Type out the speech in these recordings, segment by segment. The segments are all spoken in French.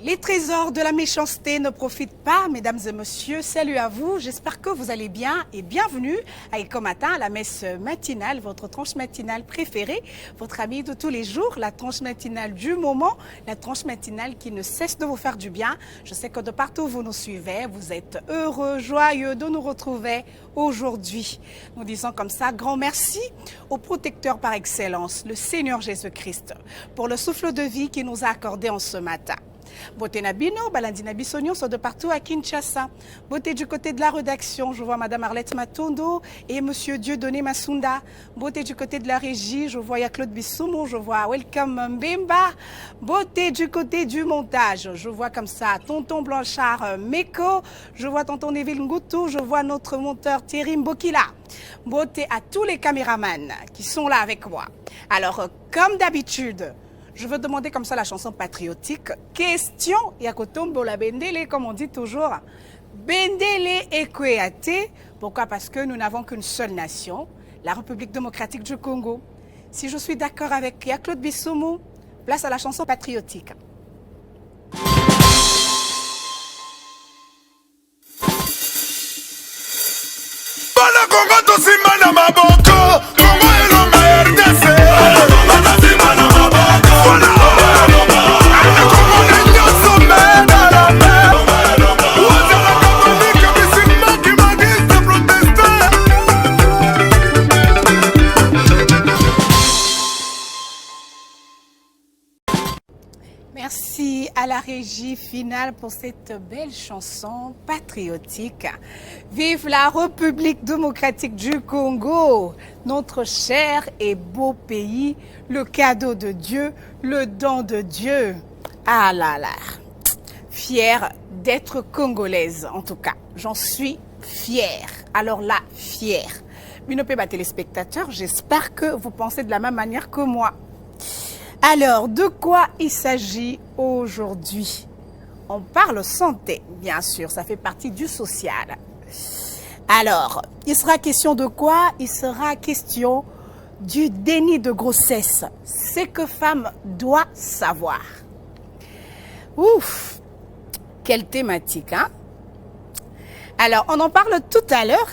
Les trésors de la méchanceté ne profitent pas, mesdames et messieurs. Salut à vous, j'espère que vous allez bien et bienvenue à Eco Matin, la messe matinale, votre tranche matinale préférée, votre amie de tous les jours, la tranche matinale du moment, la tranche matinale qui ne cesse de vous faire du bien. Je sais que de partout où vous nous suivez, vous êtes heureux, joyeux de nous retrouver aujourd'hui. Nous disons comme ça, grand merci au protecteur par excellence, le Seigneur Jésus-Christ, pour le souffle de vie qu'il nous a accordé en ce matin. Beauté Nabino, Balandi Nabisognon sont de partout à Kinshasa. Beauté du côté de la rédaction, je vois Madame Arlette Matondo et Monsieur Dieudonné Masunda. Beauté du côté de la régie, je vois Claude Bissoumo, je vois Welcome Mbemba. Beauté du côté du montage, je vois comme ça Tonton Blanchard Meko, je vois Tonton Neville Ngoutou, je vois notre monteur Thierry Mbokila. Beauté à tous les caméramans qui sont là avec moi. Alors, comme d'habitude, je veux demander comme ça la chanson patriotique. Question, Yakotombo la Bendele, comme on dit toujours. Bendele Ekweate. Pourquoi? Parce que nous n'avons qu'une seule nation, la République démocratique du Congo. Si je suis d'accord avec Claude Bissoumo, place à la chanson patriotique. Merci à la régie finale pour cette belle chanson patriotique. Vive la République démocratique du Congo, notre cher et beau pays, le cadeau de Dieu, le don de Dieu. Ah là là, fière d'être congolaise en tout cas, j'en suis fière. Alors là, fière. Minopé, téléspectateurs, j'espère que vous pensez de la même manière que moi. Alors, de quoi il s'agit aujourd'hui? On parle santé, bien sûr, ça fait partie du social. Alors, il sera question de quoi? Il sera question du déni de grossesse. Ce que femme doit savoir. Ouf, quelle thématique, hein? Alors, on en parle tout à l'heure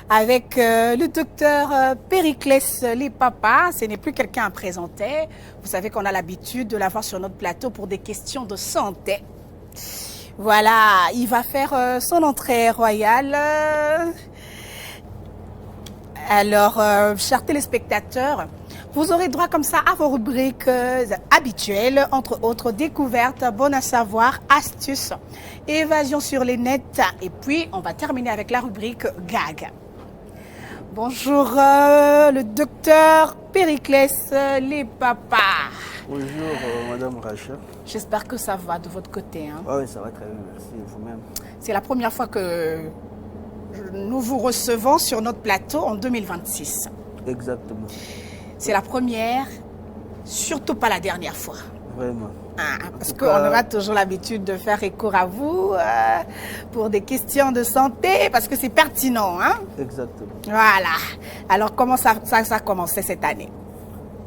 avec le docteur Périclès Lipapa. Ce n'est plus quelqu'un à présenter. Vous savez qu'on a l'habitude de l'avoir sur notre plateau pour des questions de santé. Voilà, il va faire son entrée royale. Alors, chers téléspectateurs, vous aurez droit comme ça à vos rubriques habituelles, entre autres découvertes, bonnes à savoir, astuces, évasion sur les nets. Et puis, on va terminer avec la rubrique gag. Bonjour, le docteur Périclès Lipapa. Bonjour, Madame Rachel. J'espère que ça va de votre côté. Hein? Oui, ça va très bien, merci vous-même. C'est la première fois que nous vous recevons sur notre plateau en 2026. Exactement. C'est la première, surtout pas la dernière fois. Vraiment. Parce qu'on aura toujours l'habitude de faire recours à vous pour des questions de santé, parce que c'est pertinent. Hein? Exactement. Voilà. Alors, comment ça a commencé cette année?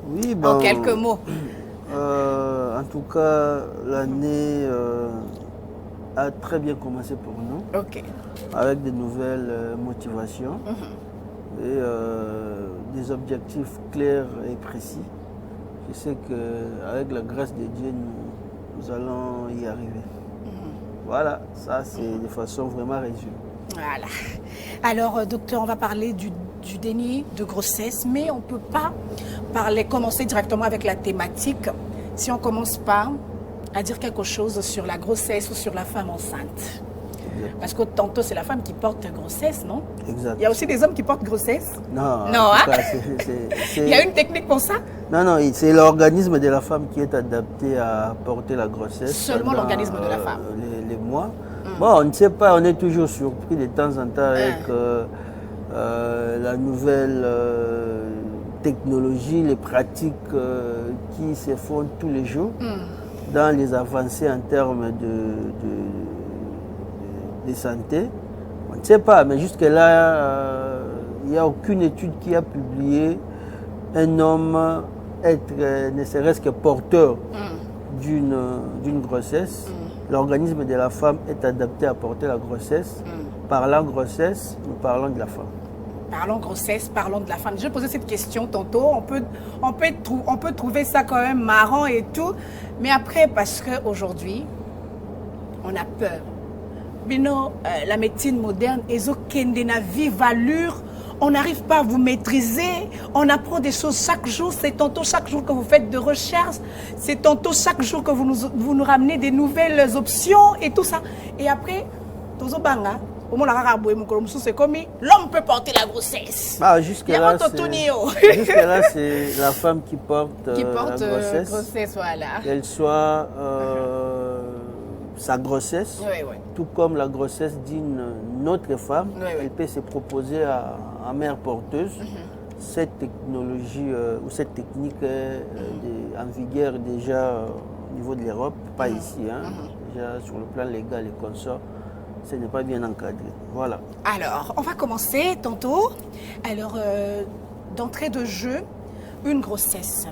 Oui, en quelques mots. En tout cas, l'année a très bien commencé pour nous. Ok. Avec de nouvelles motivations et des objectifs clairs et précis. Je sais qu'avec la grâce de Dieu, nous allons y arriver. Voilà, ça c'est de façon vraiment résumée. Voilà. Alors, docteur, on va parler du déni de grossesse, mais on ne peut pas commencer directement avec la thématique si on ne commence pas à dire quelque chose sur la grossesse ou sur la femme enceinte. Parce que tantôt, c'est la femme qui porte grossesse, non? Exact. Il y a aussi des hommes qui portent grossesse? Non. Non, hein? Il y a une technique pour ça? Non, c'est l'organisme de la femme qui est adapté à porter la grossesse. Seulement l'organisme de la femme? Les mois. Bon, on ne sait pas, on est toujours surpris de temps en temps avec la nouvelle technologie, les pratiques qui se font tous les jours dans les avancées en termes de santé. On ne sait pas, mais jusque-là, il n'y a aucune étude qui a publié un homme être ne serait-ce que porteur d'une grossesse. l'organisme de la femme est adapté à porter la grossesse. Parlant grossesse, nous parlons de la femme. Parlons grossesse, parlons de la femme. Je posais cette question tantôt. On peut trouver ça quand même marrant et tout. Mais après, parce qu'aujourd'hui, on a peur. Mais non, la médecine moderne, ezokendena vive allure. On n'arrive pas à vous maîtriser. On apprend des choses chaque jour. C'est tantôt chaque jour que vous faites de recherches. C'est tantôt chaque jour que vous nous ramenez des nouvelles options et tout ça. Et après, tozobanga. C'est comme l'homme peut porter la grossesse. Jusque-là, c'est la femme qui porte, la grossesse voilà. Qu'elle soit sa grossesse, tout comme la grossesse d'une autre femme, elle peut se proposer à mère porteuse. Cette technologie ou cette technique est en vigueur déjà au niveau de l'Europe, pas ici, déjà sur le plan légal et consorts. Ce n'est pas bien encadré. Voilà. Alors, on va commencer tantôt. Alors, d'entrée de jeu, une grossesse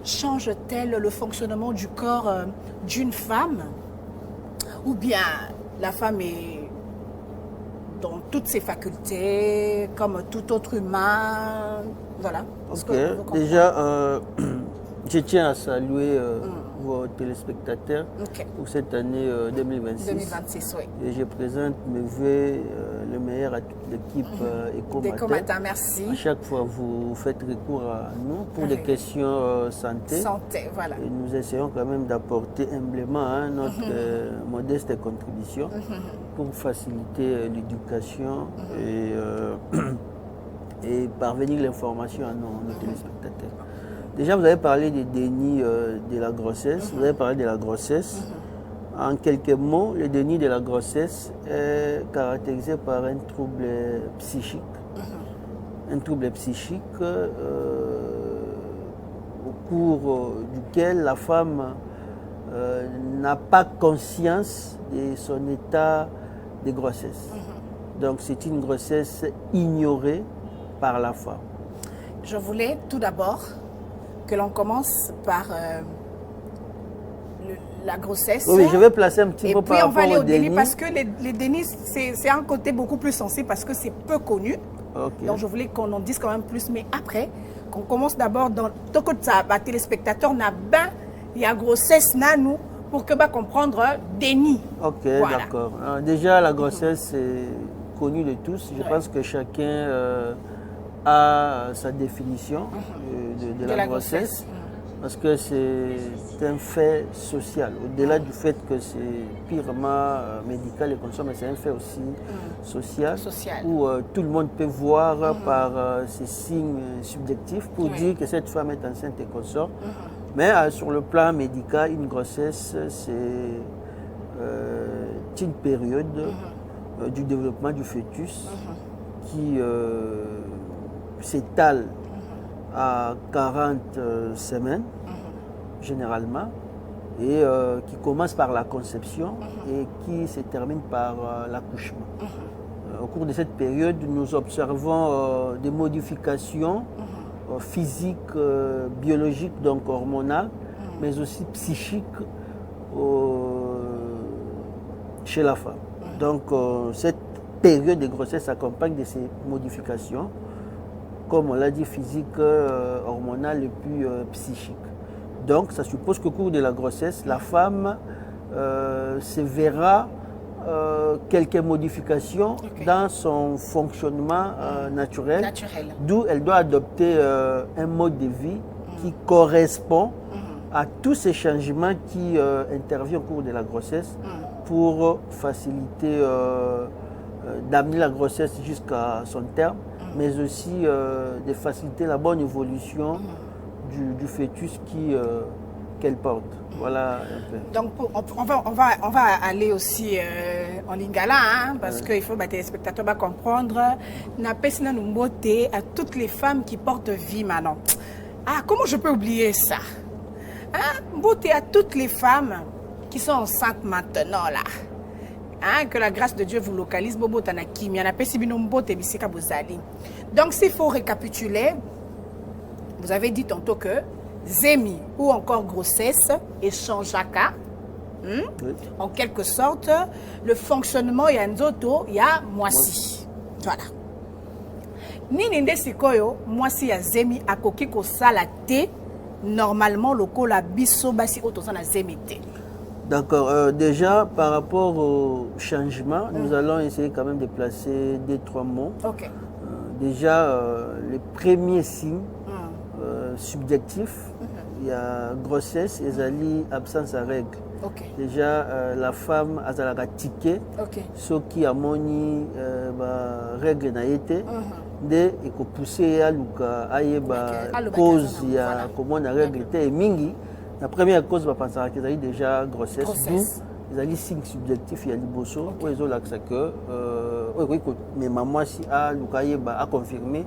change-t-elle le fonctionnement du corps d'une femme? Ou bien la femme est dans toutes ses facultés, comme tout autre humain? Voilà. Déjà, je tiens à saluer vos téléspectateurs pour cette année 2026. 2026, oui. Et je présente mes vœux le meilleur à toute l'équipe Ecomatin, merci. À chaque fois, vous faites recours à nous pour des questions santé. Santé, voilà. Et nous essayons quand même d'apporter humblement notre modeste contribution pour faciliter l'éducation et parvenir l'information à nos téléspectateurs. Déjà, vous avez parlé des dénis de la grossesse. Vous avez parlé de la grossesse. En quelques mots, le déni de la grossesse est caractérisé par un trouble psychique. Un trouble psychique au cours duquel la femme n'a pas conscience de son état de grossesse. Donc, c'est une grossesse ignorée par la femme. Je voulais tout d'abord que l'on commence par la grossesse. Oui, je vais placer un petit peu par rapport au déni. Et puis on va aller au déni parce que les dénis, c'est un côté beaucoup plus sensible parce que c'est peu connu. Donc je voulais qu'on en dise quand même plus. Mais après, qu'on commence d'abord dans tout ça, téléspectateur n'a ben, il y a grossesse nanou pour que comprendre déni. Ok, voilà. D'accord. Déjà, la grossesse est connue de tous. Je pense que chacun a sa définition de la grossesse. Parce que c'est un fait social. Au-delà du fait que c'est purement médical et conscient, mais c'est un fait aussi social. Où tout le monde peut voir par ces signes subjectifs pour dire que cette femme est enceinte et consort. Mais sur le plan médical, une grossesse, c'est une période du développement du fœtus qui s'étale à 40 semaines, généralement, et qui commence par la conception et qui se termine par l'accouchement. Au cours de cette période, nous observons des modifications physiques, biologiques, donc hormonales, mais aussi psychiques chez la femme. Donc, cette période de grossesse s'accompagne de ces modifications, comme on l'a dit, physique, hormonale et puis psychique. Donc, ça suppose qu'au cours de la grossesse, la femme se verra quelques modifications dans son fonctionnement naturel. D'où elle doit adopter un mode de vie qui correspond à tous ces changements qui interviennent au cours de la grossesse pour faciliter, d'amener la grossesse jusqu'à son terme, mais aussi de faciliter la bonne évolution du fœtus qu'elle porte. Voilà un peu. Donc on va aller aussi en lingala, parce qu'il faut que les téléspectateurs comprendre. Na pesina numbote à toutes les femmes qui portent vie maintenant. Ah, comment je peux oublier ça? Mbote à toutes les femmes qui sont enceintes maintenant là. Que la grâce de Dieu vous localise. Donc, s'il faut récapituler, vous avez dit tantôt que Zemi ou encore grossesse et changeaka Oui. En quelque sorte, le fonctionnement ya nzoto ya mwasi. Voilà. Nini nde sikoyo mwasi ya zemi akoki kosala te normalement lokola biso basi otoza na zemi te. D'accord. Déjà, par rapport au changement, nous allons essayer quand même de placer 2-3 mots. Ok. Déjà, les premiers signes subjectifs, il y a grossesse et absence à règle. Ok. Déjà, la femme a la ticket, ce qui a moni règle n'a été, de et que pousser à luka cause il y a comment la règle était mingi. La première cause va penser qu'ils ont déjà grossesse. Ils ont des signes subjectifs, il y a des bossos, où ils ont l'accès que mais maman si a luka a confirmé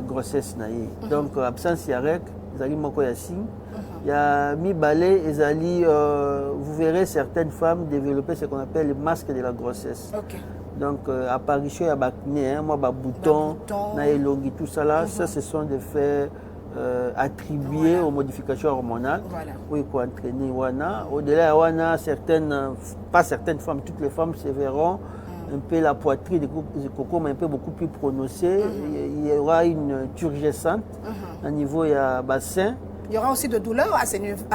grossesse naïe. Donc absence il y a règle, ils ont manqué de signe. Il y a mi balai, vous verrez certaines femmes développer ce qu'on appelle le masque de la grossesse. Donc apparition il y a bakné, moi bouton, naïlogi, tout ça là, ça ce sont des faits attribués aux modifications hormonales. Oui, pour entraîner wana. Au-delà de wana, pas certaines femmes, toutes les femmes se verront un peu la poitrine de coco, mais un peu beaucoup plus prononcée. Il y aura une turgescente au niveau il y a bassin. Il y aura aussi de douleurs à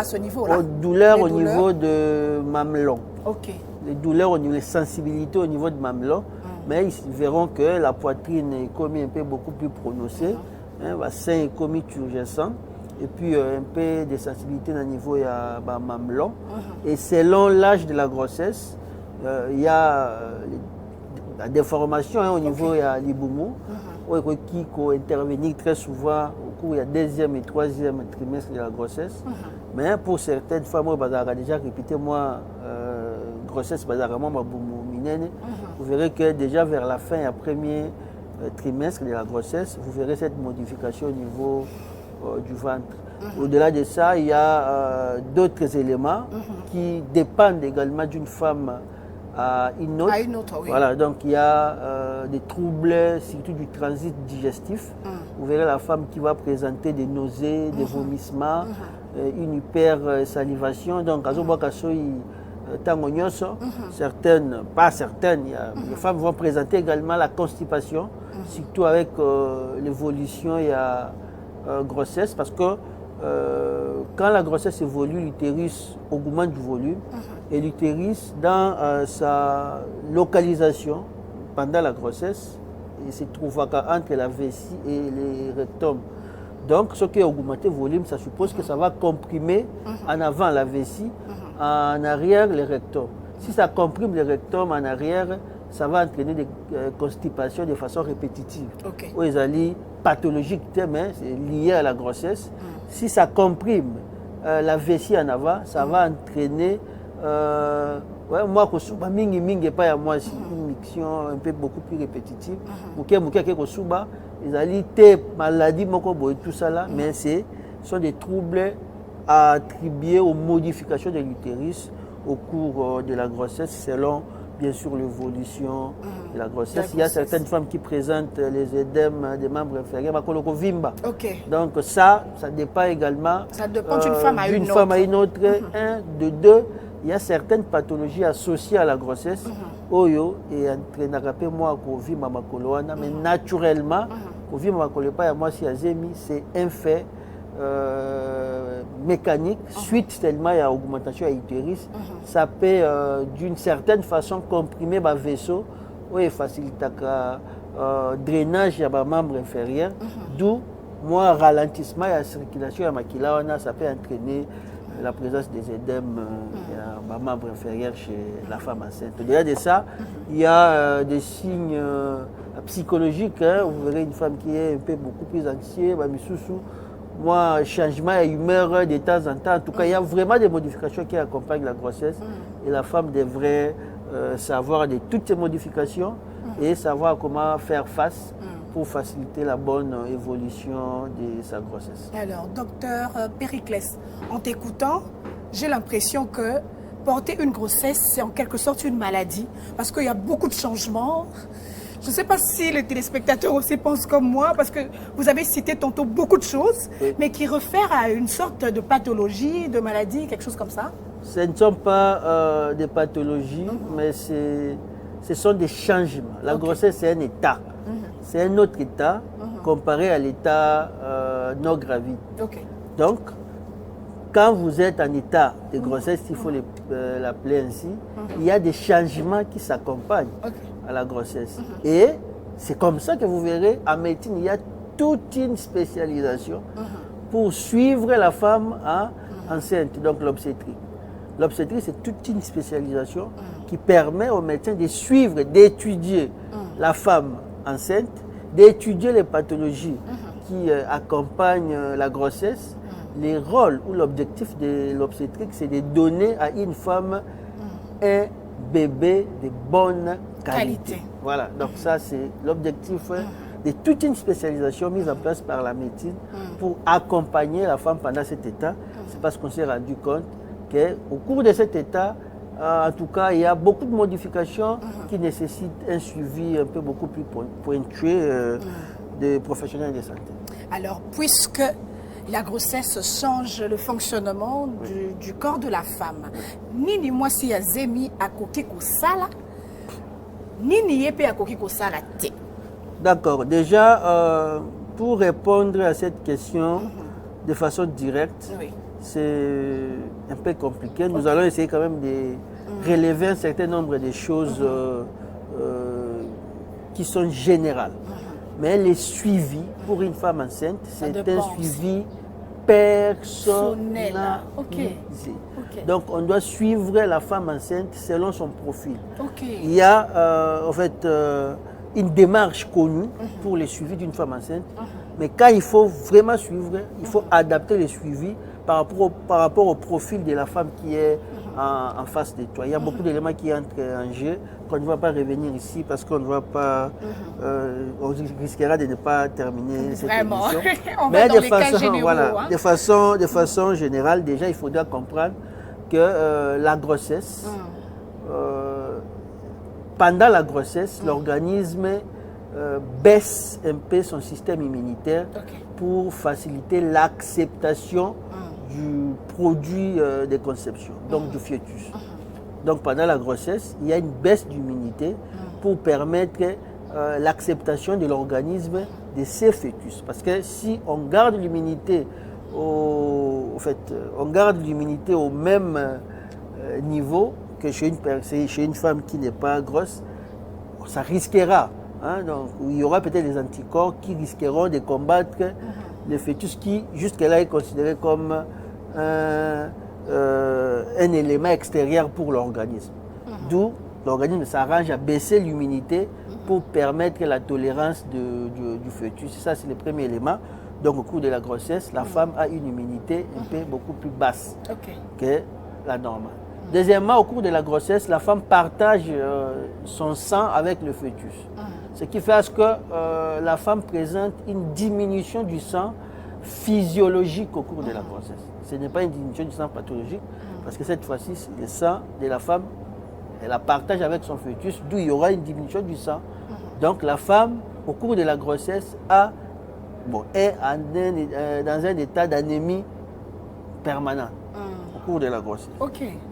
ce niveau-là. Douleurs au niveau de mamelon. Ok. Les douleurs, les sensibilités au niveau de mamelon. Mais ils verront que la poitrine est comme un peu beaucoup plus prononcée. Le bassin est comme turgescent. Et puis un peu de sensibilité au niveau de mamelon. Et selon l'âge de la grossesse, il y a la déformation au niveau de l'iboumou. Qui peut intervenir très souvent au cours du deuxième et troisième trimestre de la grossesse. Mais pour certaines femmes, vous avez déjà répété, moi, grossesse, vous verrez que déjà vers la fin du premier trimestre de la grossesse, vous verrez cette modification au niveau du ventre. Au-delà de ça, il y a d'autres éléments qui dépendent également d'une femme à une autre. Oui. Voilà, donc il y a des troubles, surtout du transit digestif. Vous verrez la femme qui va présenter des nausées, des vomissements, une hypersalivation. Donc, certaines, pas certaines, les femmes vont présenter également la constipation, surtout avec l'évolution et la grossesse, parce que quand la grossesse évolue, l'utérus augmente du volume et l'utérus, dans sa localisation pendant la grossesse, il se trouve entre la vessie et les rectums. Donc, ce qui est augmenté le volume, ça suppose que ça va comprimer en avant la vessie, en arrière les rectums. Si ça comprime les rectums en arrière, ça va entraîner des constipations de façon répétitive. Ou ils allaient pathologiques, mais c'est lié à la grossesse. Si ça comprime la vessie en avant, ça va entraîner moi pas moi une miction un peu beaucoup plus répétitive. Ils allaient maladie tout ça là, mais ce sont des troubles attribués aux modifications de l'utérus au cours de la grossesse selon bien sûr l'évolution de la grossesse. Il y a certaines femmes qui présentent les édèmes des membres inférieurs, donc ça dépend également. Ça dépend d'une femme à une autre. Un, de deux, il y a certaines pathologies associées à la grossesse. Oyo et entraînera moi mais naturellement, c'est un fait mécanique suite tellement à l'augmentation de l'utérus. Ça peut d'une certaine façon comprimer le vaisseau et faciliter le drainage de membre inférieur, d'où moi ralentissement de la circulation de ça peut entraîner la présence des édèmes membre inférieur chez la femme enceinte. Au-delà de ça, il y a des signes psychologiques. Vous verrez une femme qui est un peu beaucoup plus anxieuse, moi, changement et humeur de temps en temps. En tout cas, il y a vraiment des modifications qui accompagnent la grossesse. Et la femme devrait savoir de toutes ces modifications et savoir comment faire face pour faciliter la bonne évolution de sa grossesse. Alors, docteur Périclès, en t'écoutant, j'ai l'impression que porter une grossesse, c'est en quelque sorte une maladie, parce qu'il y a beaucoup de changements. Je ne sais pas si les téléspectateurs aussi pensent comme moi, parce que vous avez cité tantôt beaucoup de choses, mais qui réfèrent à une sorte de pathologie, de maladie, quelque chose comme ça. Ce ne sont pas des pathologies, mais ce sont des changements. La grossesse, c'est un état. C'est un autre état comparé à l'état non gravide. Donc, quand vous êtes en état de grossesse, il faut l'appeler ainsi, il y a des changements qui s'accompagnent à la grossesse. Et c'est comme ça que vous verrez, en médecine, il y a toute une spécialisation pour suivre la femme enceinte, donc l'obstétrique. L'obstétrique, c'est toute une spécialisation qui permet aux médecins de suivre, d'étudier la femme enceinte, d'étudier les pathologies qui accompagnent la grossesse. Les rôles ou l'objectif de l'obstétrique, c'est de donner à une femme un bébé de bonne qualité. Voilà, donc ça, c'est l'objectif de toute une spécialisation mise en place par la médecine pour accompagner la femme pendant cet état. C'est parce qu'on s'est rendu compte qu'au cours de cet état, en tout cas, il y a beaucoup de modifications qui nécessitent un suivi un peu beaucoup plus pointué des professionnels de santé. Alors, puisque la grossesse change le fonctionnement du corps de la femme, nini mwasi ya zemi akoki kosala, nini yepe akoki kosala te? D'accord. Déjà, pour répondre à cette question de façon directe, c'est un peu compliqué. Nous allons essayer quand même de relever un certain nombre de choses qui sont générales. Mais les suivis pour une femme enceinte, c'est un suivi personnalisé. Donc, on doit suivre la femme enceinte selon son profil. Il y a en fait une démarche connue pour le suivi d'une femme enceinte. Mais quand il faut vraiment suivre, il faut adapter les suivis par rapport au profil de la femme qui est en face de toi. Il y a beaucoup d'éléments qui entrent en jeu qu'on ne va pas revenir ici parce qu'on ne va pas, on risquera de ne pas terminer cette émission. Mais de façon générale, déjà, il faudra comprendre que la grossesse, pendant la grossesse, l'organisme baisse un peu son système immunitaire pour faciliter l'acceptation du produit de conception, donc du fœtus. Donc pendant la grossesse, il y a une baisse d'immunité pour permettre l'acceptation de l'organisme de ces fœtus. Parce que si on garde l'immunité au même niveau que chez une femme qui n'est pas grosse, ça risquera. Donc, il y aura peut-être des anticorps qui risqueront de combattre le fœtus qui, jusque-là, est considéré comme un élément extérieur pour l'organisme. D'où l'organisme s'arrange à baisser l'immunité pour permettre la tolérance du fœtus. Ça, c'est le premier élément. Donc, au cours de la grossesse, la femme a une immunité un peu beaucoup plus basse que la normale. Deuxièmement, au cours de la grossesse, la femme partage son sang avec le fœtus. Ce qui fait à ce que la femme présente une diminution du sang physiologique au cours de la grossesse. Ce n'est pas une diminution du sang pathologique, parce que cette fois-ci, le sang de la femme, elle la partage avec son fœtus, d'où il y aura une diminution du sang. Donc la femme, au cours de la grossesse, est dans un état d'anémie permanente au cours de la grossesse.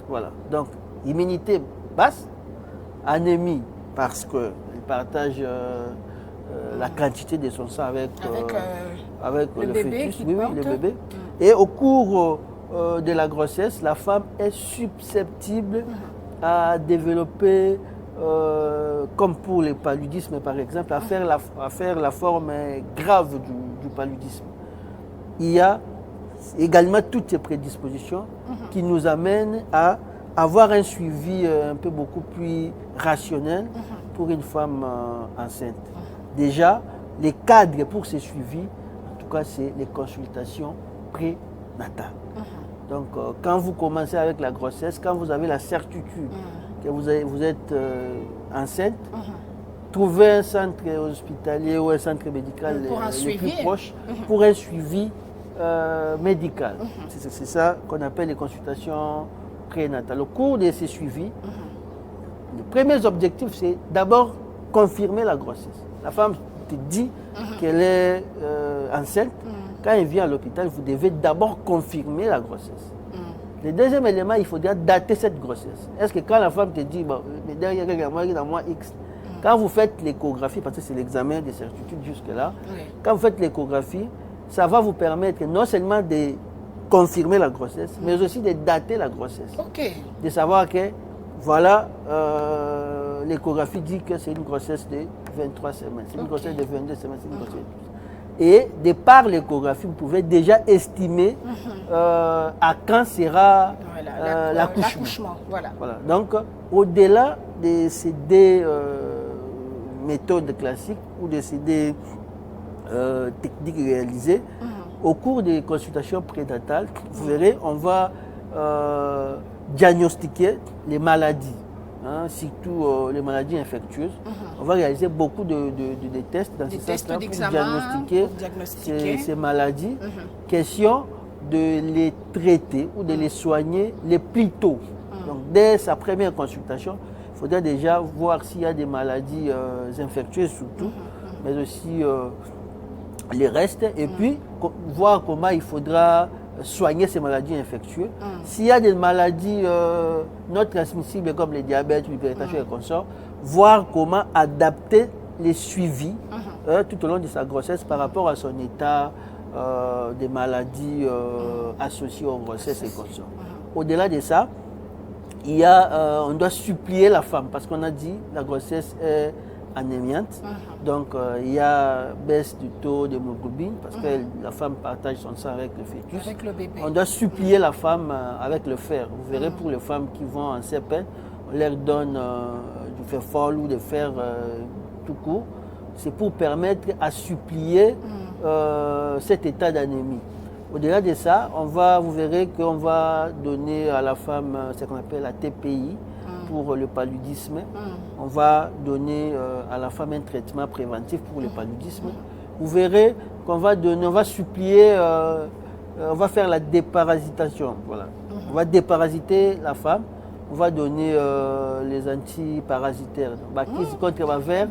Voilà. Donc, immunité basse, anémie parce qu'elle partage la quantité de son sang avec le fœtus, le bébé. Et au cours de la grossesse, la femme est susceptible à développer, comme pour le paludisme par exemple, à faire la forme grave du paludisme. Il y a également toutes ces prédispositions qui nous amènent à avoir un suivi un peu beaucoup plus rationnel pour une femme enceinte. Déjà, les cadres pour ce suivi, en tout cas, c'est les consultations prénatales. Donc, quand vous commencez avec la grossesse, quand vous avez la certitude que vous êtes enceinte, trouvez un centre hospitalier ou un centre médical le plus proche pour un suivi médical. C'est ça qu'on appelle les consultations prénatales. Au cours de ces suivis, les premiers objectifs, c'est d'abord confirmer la grossesse. La femme te dit qu'elle est enceinte. Quand elle vient à l'hôpital, vous devez d'abord confirmer la grossesse. Le deuxième élément, il faudra dater cette grossesse. Est-ce que quand la femme te dit, bon, derrière dans mois X, quand vous faites l'échographie, parce que c'est l'examen de certitude jusque-là, quand vous faites l'échographie, ça va vous permettre non seulement de confirmer la grossesse, mais aussi de dater la grossesse. De savoir que, voilà, l'échographie dit que c'est une grossesse de 23 semaines, c'est une grossesse de 22 semaines, c'est une grossesse de 12. Et de par l'échographie, vous pouvez déjà estimer à quand sera l'accouchement. Voilà. Donc, au-delà de ces deux méthodes classiques ou de ces deux techniques réalisées, au cours des consultations prénatales, vous verrez, on va diagnostiquer les maladies. Surtout les maladies infectieuses. On va réaliser beaucoup de tests dans ce sens-là pour diagnostiquer ces maladies. Question de les traiter ou de les soigner les plus tôt. Donc, dès sa première consultation, il faudra déjà voir s'il y a des maladies infectieuses surtout, mais aussi les restes, et puis voir comment il faudra soigner ces maladies infectieuses. S'il y a des maladies non transmissibles comme le diabète, l'hypertension et consorts, voir comment adapter les suivis tout au long de sa grossesse par rapport à son état des maladies associées aux grossesses et consorts. Au-delà de ça, il y a, on doit supplier la femme parce qu'on a dit la grossesse est anémiante. Donc, il y a baisse du taux d'hémoglobine parce que la femme partage son sang avec le fœtus. Avec le bébé. On doit supplier la femme avec le fer. Vous verrez pour les femmes qui vont en CP, on leur donne du fer fol ou du fer tout court. C'est pour permettre à supplier cet état d'anémie. Au-delà de ça, vous verrez qu'on va donner à la femme ce qu'on appelle la TPI. Pour le paludisme, on va donner à la femme un traitement préventif pour le paludisme. Vous verrez qu'on va donner, on va supplier, on va faire la déparasitation. Voilà. On va déparasiter la femme. On va donner les antiparasitaires.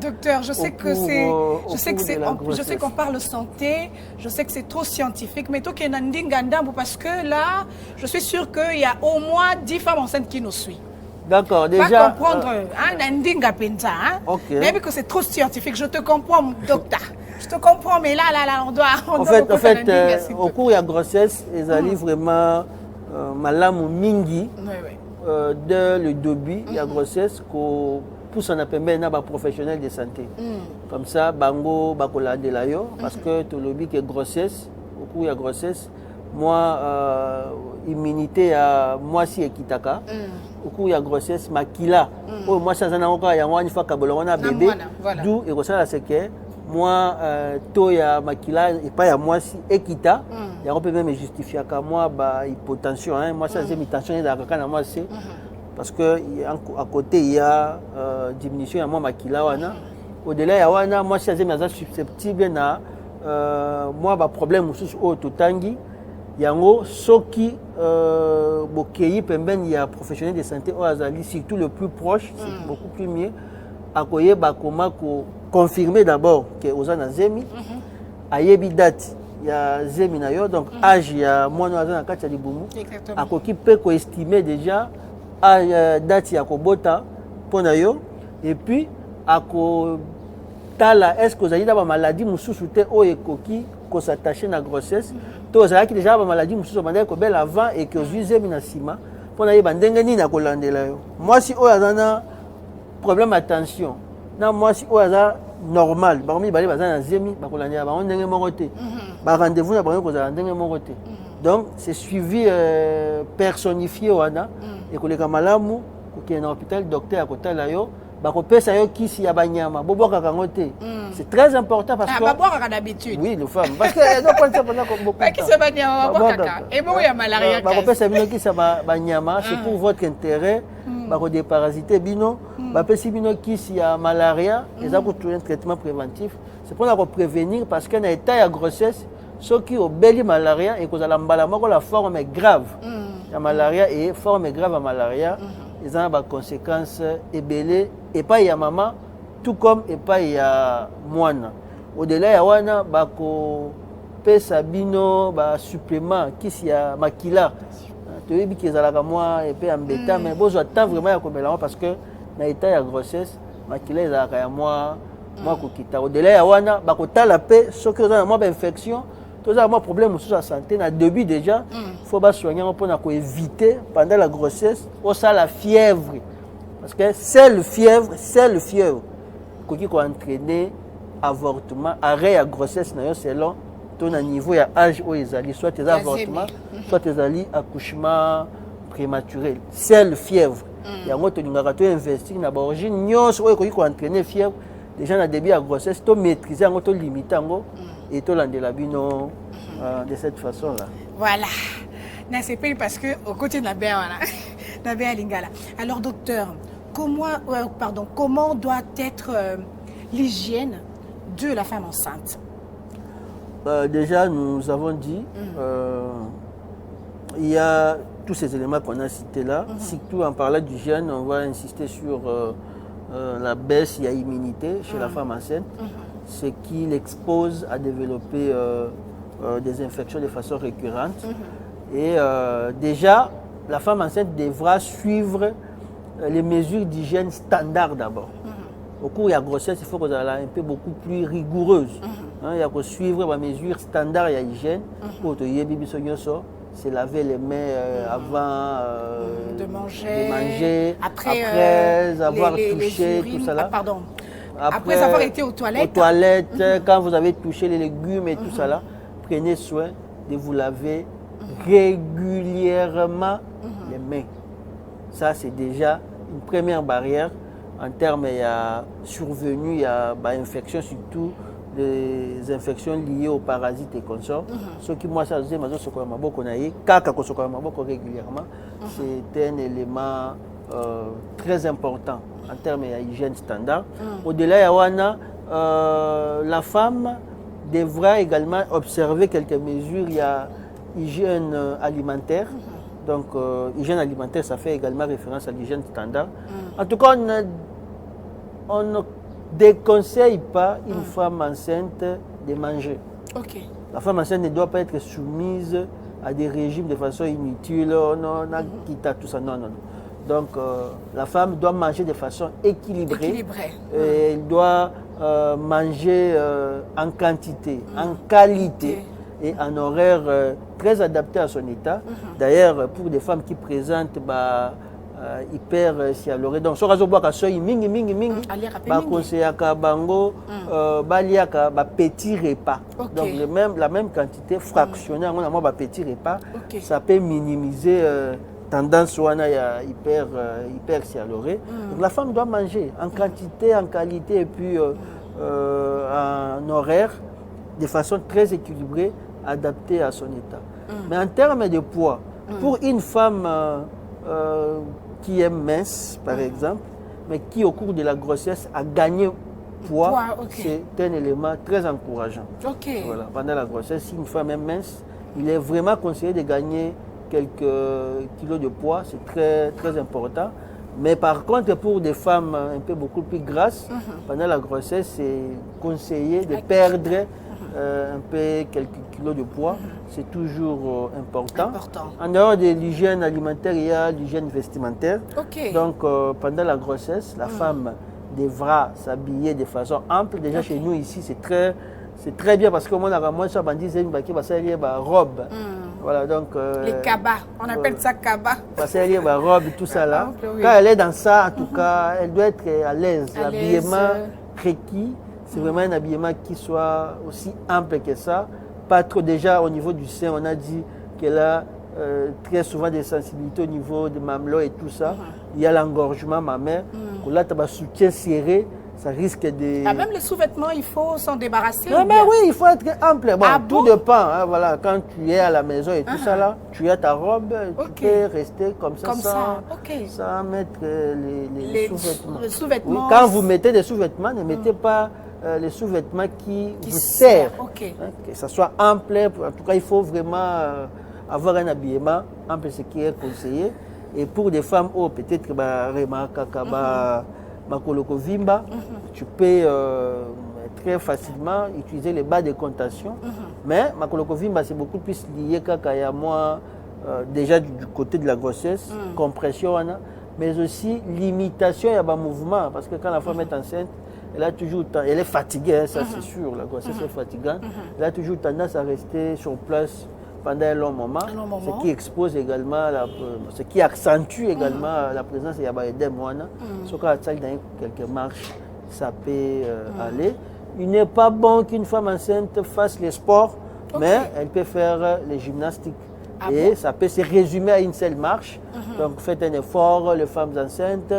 Docteur, je sais que je sais qu'on parle santé, je sais que c'est trop scientifique, mais toi qui es parce que là, je suis sûre qu'il y a au moins 10 femmes enceintes qui nous suivent. D'accord, déjà. Pas comprendre, mais que c'est trop scientifique. Je te comprends, docteur. Je te comprends, mais là, on doit. En fait, au cours de la grossesse, ils allaient vraiment malamu mingi de le début de la grossesse pour s'en appeler un professionnel de santé. Comme ça, bango bakola de la yo, parce que tout le que grossesse, au cours de la grossesse, moi immunité à moi si ekitaka. Au cours de la grossesse, makila. Moi, ça n'a encore une fois que bébé. D'où et ça c'est que moi, to ya makila et pas à moi si ekita. Et on peut même justifier qu'à moi, hypotension. Moi, ça c'est tension et la moi c'est parce que à côté il y a diminution à moi makila wana. Au-delà ya wana, moi ça c'est susceptible na moi problème aussi au totangi. Yango soki bokeyi pembeni il y a professionnel de santé au azali surtout le plus proche c'est beaucoup plus mieux akoye bakoma ko confirmer d'abord que ozana zemi ayebi date ya zemi na yo donc âge ya mwana azana kati ya libumu akoki pe ko estimer déjà date ya kobota pona yo et puis ako tala est-ce que ozali na ba maladie mususu te o ekoki ko s'attacher na grossesse to ozalaki déjà ba maladie mususu bandaki kobela avant et que ozwi na sima mpona yeba ndenge nini akolandela yo mwasi oyo aza na problème à tension na mwasi oyo aza normal bango mibale baza na zemi bakolandela bango ndenge moko te barendez-vous na bango kozala ndenge moko te donc c'est suivi personnifié wana ekoleka malamu kokende na hôpital docteur akotala yo bakopesa yo kisi ya banyama bobwaka kango te c'est très important parce que babwaka d'habitude oui les femmes parce que elles ont pensé pendant beaucoup de temps kisi banyama babwaka et bon ya malaria bakopesa bino kisi ya banyama c'est pour votre intérêt bakodéparasiter bino bapesi bino kisi ya malaria eza kotu un traitement préventif c'est pour la prévenir parce que na état ya grossesse soki obeli malaria ekozala mbala moko la forme grave ya malaria et forme grave ya malaria ils ont des conséquences ébélées et pas ya maman tout comme et pas ya moine au-delà ya wana bako pesa bino ba supplément kisi ya makila tu veux qu'ils aient la moi et puis embêtant, mais bon, j'attends vraiment à combien parce que dans l'état de grossesse, makila ils ont moi kokita au-delà ya wana bakota la paix ce que dans moi infection tous ça moi problème sur la santé na début déjà faut pas soigner pour éviter pendant la grossesse ou ça la fièvre parce que c'est le fièvre qui entraîner avortement arrêt à grossesse na selon ton niveau ya âge où ils allaient soit tes avortements soit tes alliés accouchement prématuré c'est le fièvre il y a un autre qui a investi dans l'origine nyos ou qui entraîner fièvre déjà dans le début de la grossesse tu maîtriser en auto limiter et tu l'as bino de cette façon là voilà c'est pas parce que au côté de la bien la bien lingala alors docteur comment doit être l'hygiène de la femme enceinte? Déjà nous avons dit il y a tous ces éléments qu'on a cités là, surtout en parlant d'hygiène, on va insister sur la baisse de l'immunité chez la femme enceinte, ce qui l'expose à développer des infections de façon récurrente. Et déjà, la femme enceinte devra suivre les mesures d'hygiène standard d'abord. Au cours de la grossesse, il faut qu'elle soit un peu beaucoup plus rigoureuse. Il y a que suivre les mesures standards d'hygiène pour te c'est laver les mains avant de manger après avoir touché tout ça là. Après avoir été aux toilettes. Quand vous avez touché les légumes et tout ça là, prenez soin de vous laver régulièrement les mains. Ça c'est déjà une première barrière en termes il y a survenu il y a infection surtout des infections liées aux parasites et consorts. Ce qui moi ça faisait régulièrement, c'est un élément très important en termes d'hygiène standard. Au-delà la femme devra également observer quelques mesures. Il y a hygiène alimentaire. Donc hygiène alimentaire, ça fait également référence à l'hygiène standard. En tout cas, on ne déconseille pas une femme enceinte de manger. La femme enceinte ne doit pas être soumise à des régimes de façon inutile, tout ça. Non. Donc la femme doit manger de façon équilibrée. Elle doit manger en quantité, en qualité et en horaire très adapté à son état. D'ailleurs, pour des femmes qui présentent hypersialoré donc soki azobwaka soki mingi bakonseyaka bango baliaka petit repas donc la même quantité fractionnée yango na mwa petit repas ça peut minimiser tendance wana ya hypersialoré donc la femme doit manger en quantité en qualité et puis en horaire de façon très équilibrée adaptée à son état mais en termes de poids pour une femme qui est mince, par exemple, mais qui au cours de la grossesse a gagné poids, c'est un élément très encourageant. Voilà. Pendant la grossesse, si une femme est mince, il est vraiment conseillé de gagner quelques kilos de poids, c'est très, très important. Mais par contre, pour des femmes un peu beaucoup plus grasses, pendant la grossesse, c'est conseillé de perdre un peu quelques kilos de poids. C'est toujours important. En dehors de l'hygiène alimentaire, il y a l'hygiène vestimentaire. Donc, pendant la grossesse, la femme devra s'habiller de façon ample. Déjà, chez nous, ici, c'est très bien parce que moi, ça m'a dit que c'est une robe. Voilà, donc... les cabas, on appelle ça cabas. Parce qu'elle est robe, tout ça là. Quand elle est dans ça, en tout cas, elle doit être à l'aise. L'habillement requis, c'est vraiment un habillement qui soit aussi ample que ça. Pas trop déjà au niveau du sein, on a dit qu'elle a très souvent des sensibilités au niveau de mamelon et tout ça. Il y a l'engorgement mammaire. Là, tu as un soutien serré, ça risque de... même les sous-vêtements, il faut s'en débarrasser. Non, mais oui, il faut être ample. Bon, tout dépend. Hein, voilà, quand tu es à la maison et tout ça là, tu as ta robe, tu peux rester comme ça sans mettre les sous-vêtements. Les sous-vêtements. Oui, quand vous mettez des sous-vêtements, ne mettez pas les sous-vêtements qui vous servent. Que ça soit ample. En tout cas, il faut vraiment avoir un habillement ample, ce qui est conseillé. Et pour des femmes, peut-être makoloko vimba, tu peux très facilement utiliser les bas de contention. Mais makoloko vimba, c'est beaucoup plus lié qu'à moi déjà du côté de la grossesse, compression, mais aussi limitation et mouvement. Parce que quand la femme est enceinte, elle a toujours elle est fatiguée, hein, ça c'est sûr, la grossesse est fatigante. Elle a toujours tendance à rester sur place pendant un long moment, ce qui expose également, ce qui accentue également la présence de Yabaïdem Moana. Ce qu'on a dans quelques marches, ça peut aller. Il n'est pas bon qu'une femme enceinte fasse les sports, mais elle peut faire les gymnastiques. Et ça peut se résumer à une seule marche. Donc faites un effort, les femmes enceintes,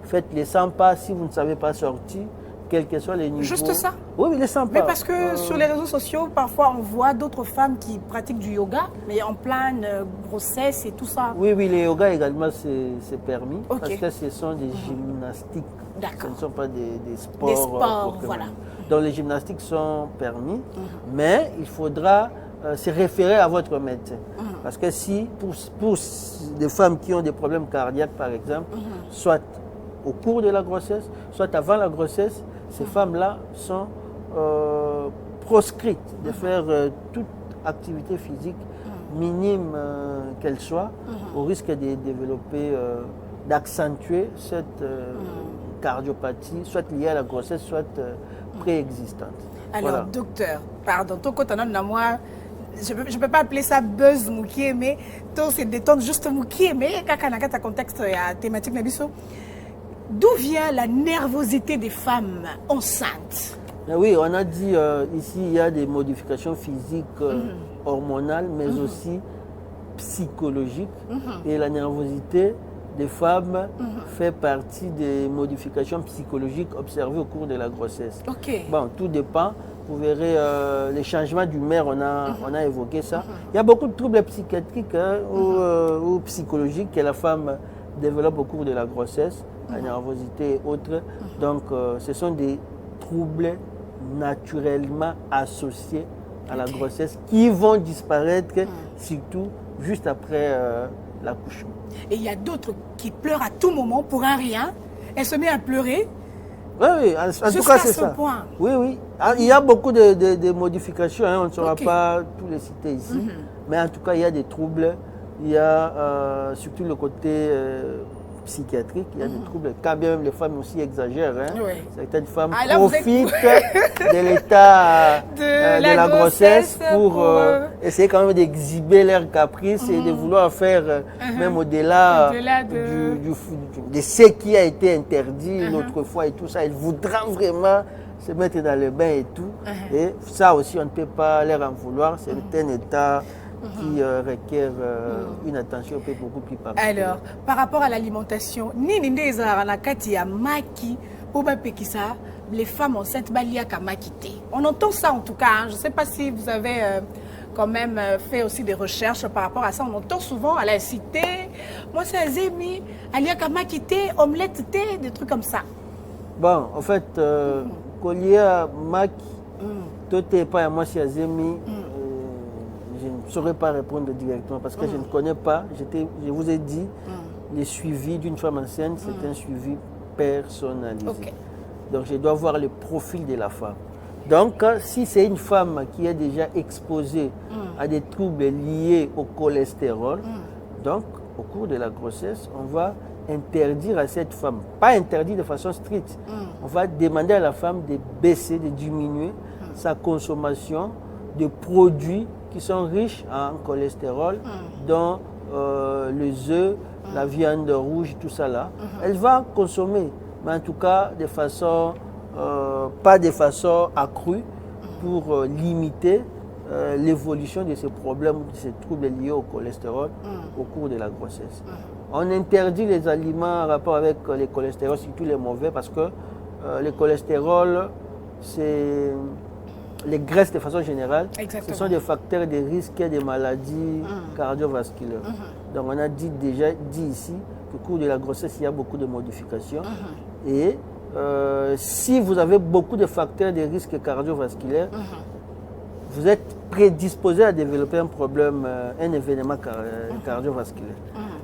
faites les 100 pas si vous ne savez pas sortir, quels que soient les niveaux. Juste ça? Oui, les 100 pas. Mais parce que sur les réseaux sociaux, parfois on voit d'autres femmes qui pratiquent du yoga, mais en pleine grossesse et tout ça. Oui, les yogas également, c'est permis. Parce que ce sont des gymnastiques. Ce ne sont pas des sports. Des sports, voilà. Donc les gymnastiques sont permis, mais il faudra se référer à votre médecin. Parce que si, pour des femmes qui ont des problèmes cardiaques, par exemple, soit au cours de la grossesse, soit avant la grossesse, ces femmes-là sont proscrites de faire toute activité physique, minime qu'elle soit, au risque de développer, d'accentuer cette cardiopathie, soit liée à la grossesse, soit préexistante. Alors, voilà. Docteur, pardon, ton côté, moi, je ne peux pas appeler ça buzz moukié, mais c'est détendre juste moukié, mais quand on a un contexte thématique, d'où vient la nervosité des femmes enceintes? Oui, on a dit ici, il y a des modifications physiques, hormonales, mais aussi psychologiques. Et la nervosité des femmes fait partie des modifications psychologiques observées au cours de la grossesse. Bon, tout dépend. Vous verrez les changements d'humeur, on a évoqué ça. Il y a beaucoup de troubles psychiatriques ou psychologiques que la femme développe au cours de la grossesse, la nervosité et autres. Donc, ce sont des troubles naturellement associés à la grossesse qui vont disparaître, surtout juste après l'accouchement. Et il y a d'autres qui pleurent à tout moment pour un rien. Elle se met à pleurer. Oui, en tout cas, c'est ça. Point. Oui. Il y a beaucoup de modifications, hein, on ne saura pas tous les citer ici. Mais en tout cas, il y a des troubles. Il y a surtout le côté psychiatrique, il y a des troubles. Quand bien même les femmes aussi exagèrent, hein. Certaines femmes profitent de l'état de la grossesse pour essayer quand même d'exhiber leurs caprices et de vouloir faire même au-delà de ce qui a été interdit l'autre fois et tout ça. Elles voudraient vraiment se mettre dans le bain et tout. Et ça aussi, on ne peut pas leur en vouloir. C'est un état qui requiert une attention beaucoup plus particulière. Alors, par rapport à l'alimentation, les femmes enceintes, on entend ça en tout cas. Hein. Je ne sais pas si vous avez quand même fait aussi des recherches par rapport à ça. On entend souvent à la cité, moi c'est Azemi, Aliaka Makité, omelette thé, des trucs comme ça. Bon, en fait, Kolia Maki, tout est pas à moi c'est Azemi. Je ne saurais pas répondre directement parce que je ne connais pas. Je vous ai dit, le suivi d'une femme enceinte, c'est un suivi personnalisé. Donc, je dois voir le profil de la femme. Donc, si c'est une femme qui est déjà exposée à des troubles liés au cholestérol, donc, au cours de la grossesse, on va interdire à cette femme, pas interdire de façon stricte, on va demander à la femme de baisser, de diminuer sa consommation de produits qui sont riches en cholestérol, dont les œufs, la viande rouge, tout ça là. Elle va consommer, mais en tout cas de façon, pas de façon accrue pour limiter l'évolution de ces problèmes, de ces troubles liés au cholestérol au cours de la grossesse. On interdit les aliments en rapport avec les cholestérols, surtout les mauvais, parce que le cholestérol, c'est... Les graisses de façon générale, ce sont des facteurs de risque des maladies cardiovasculaires. Donc on a déjà dit ici qu'au cours de la grossesse, il y a beaucoup de modifications. Et si vous avez beaucoup de facteurs de risque cardiovasculaire, vous êtes prédisposé à développer un problème, un événement cardiovasculaire.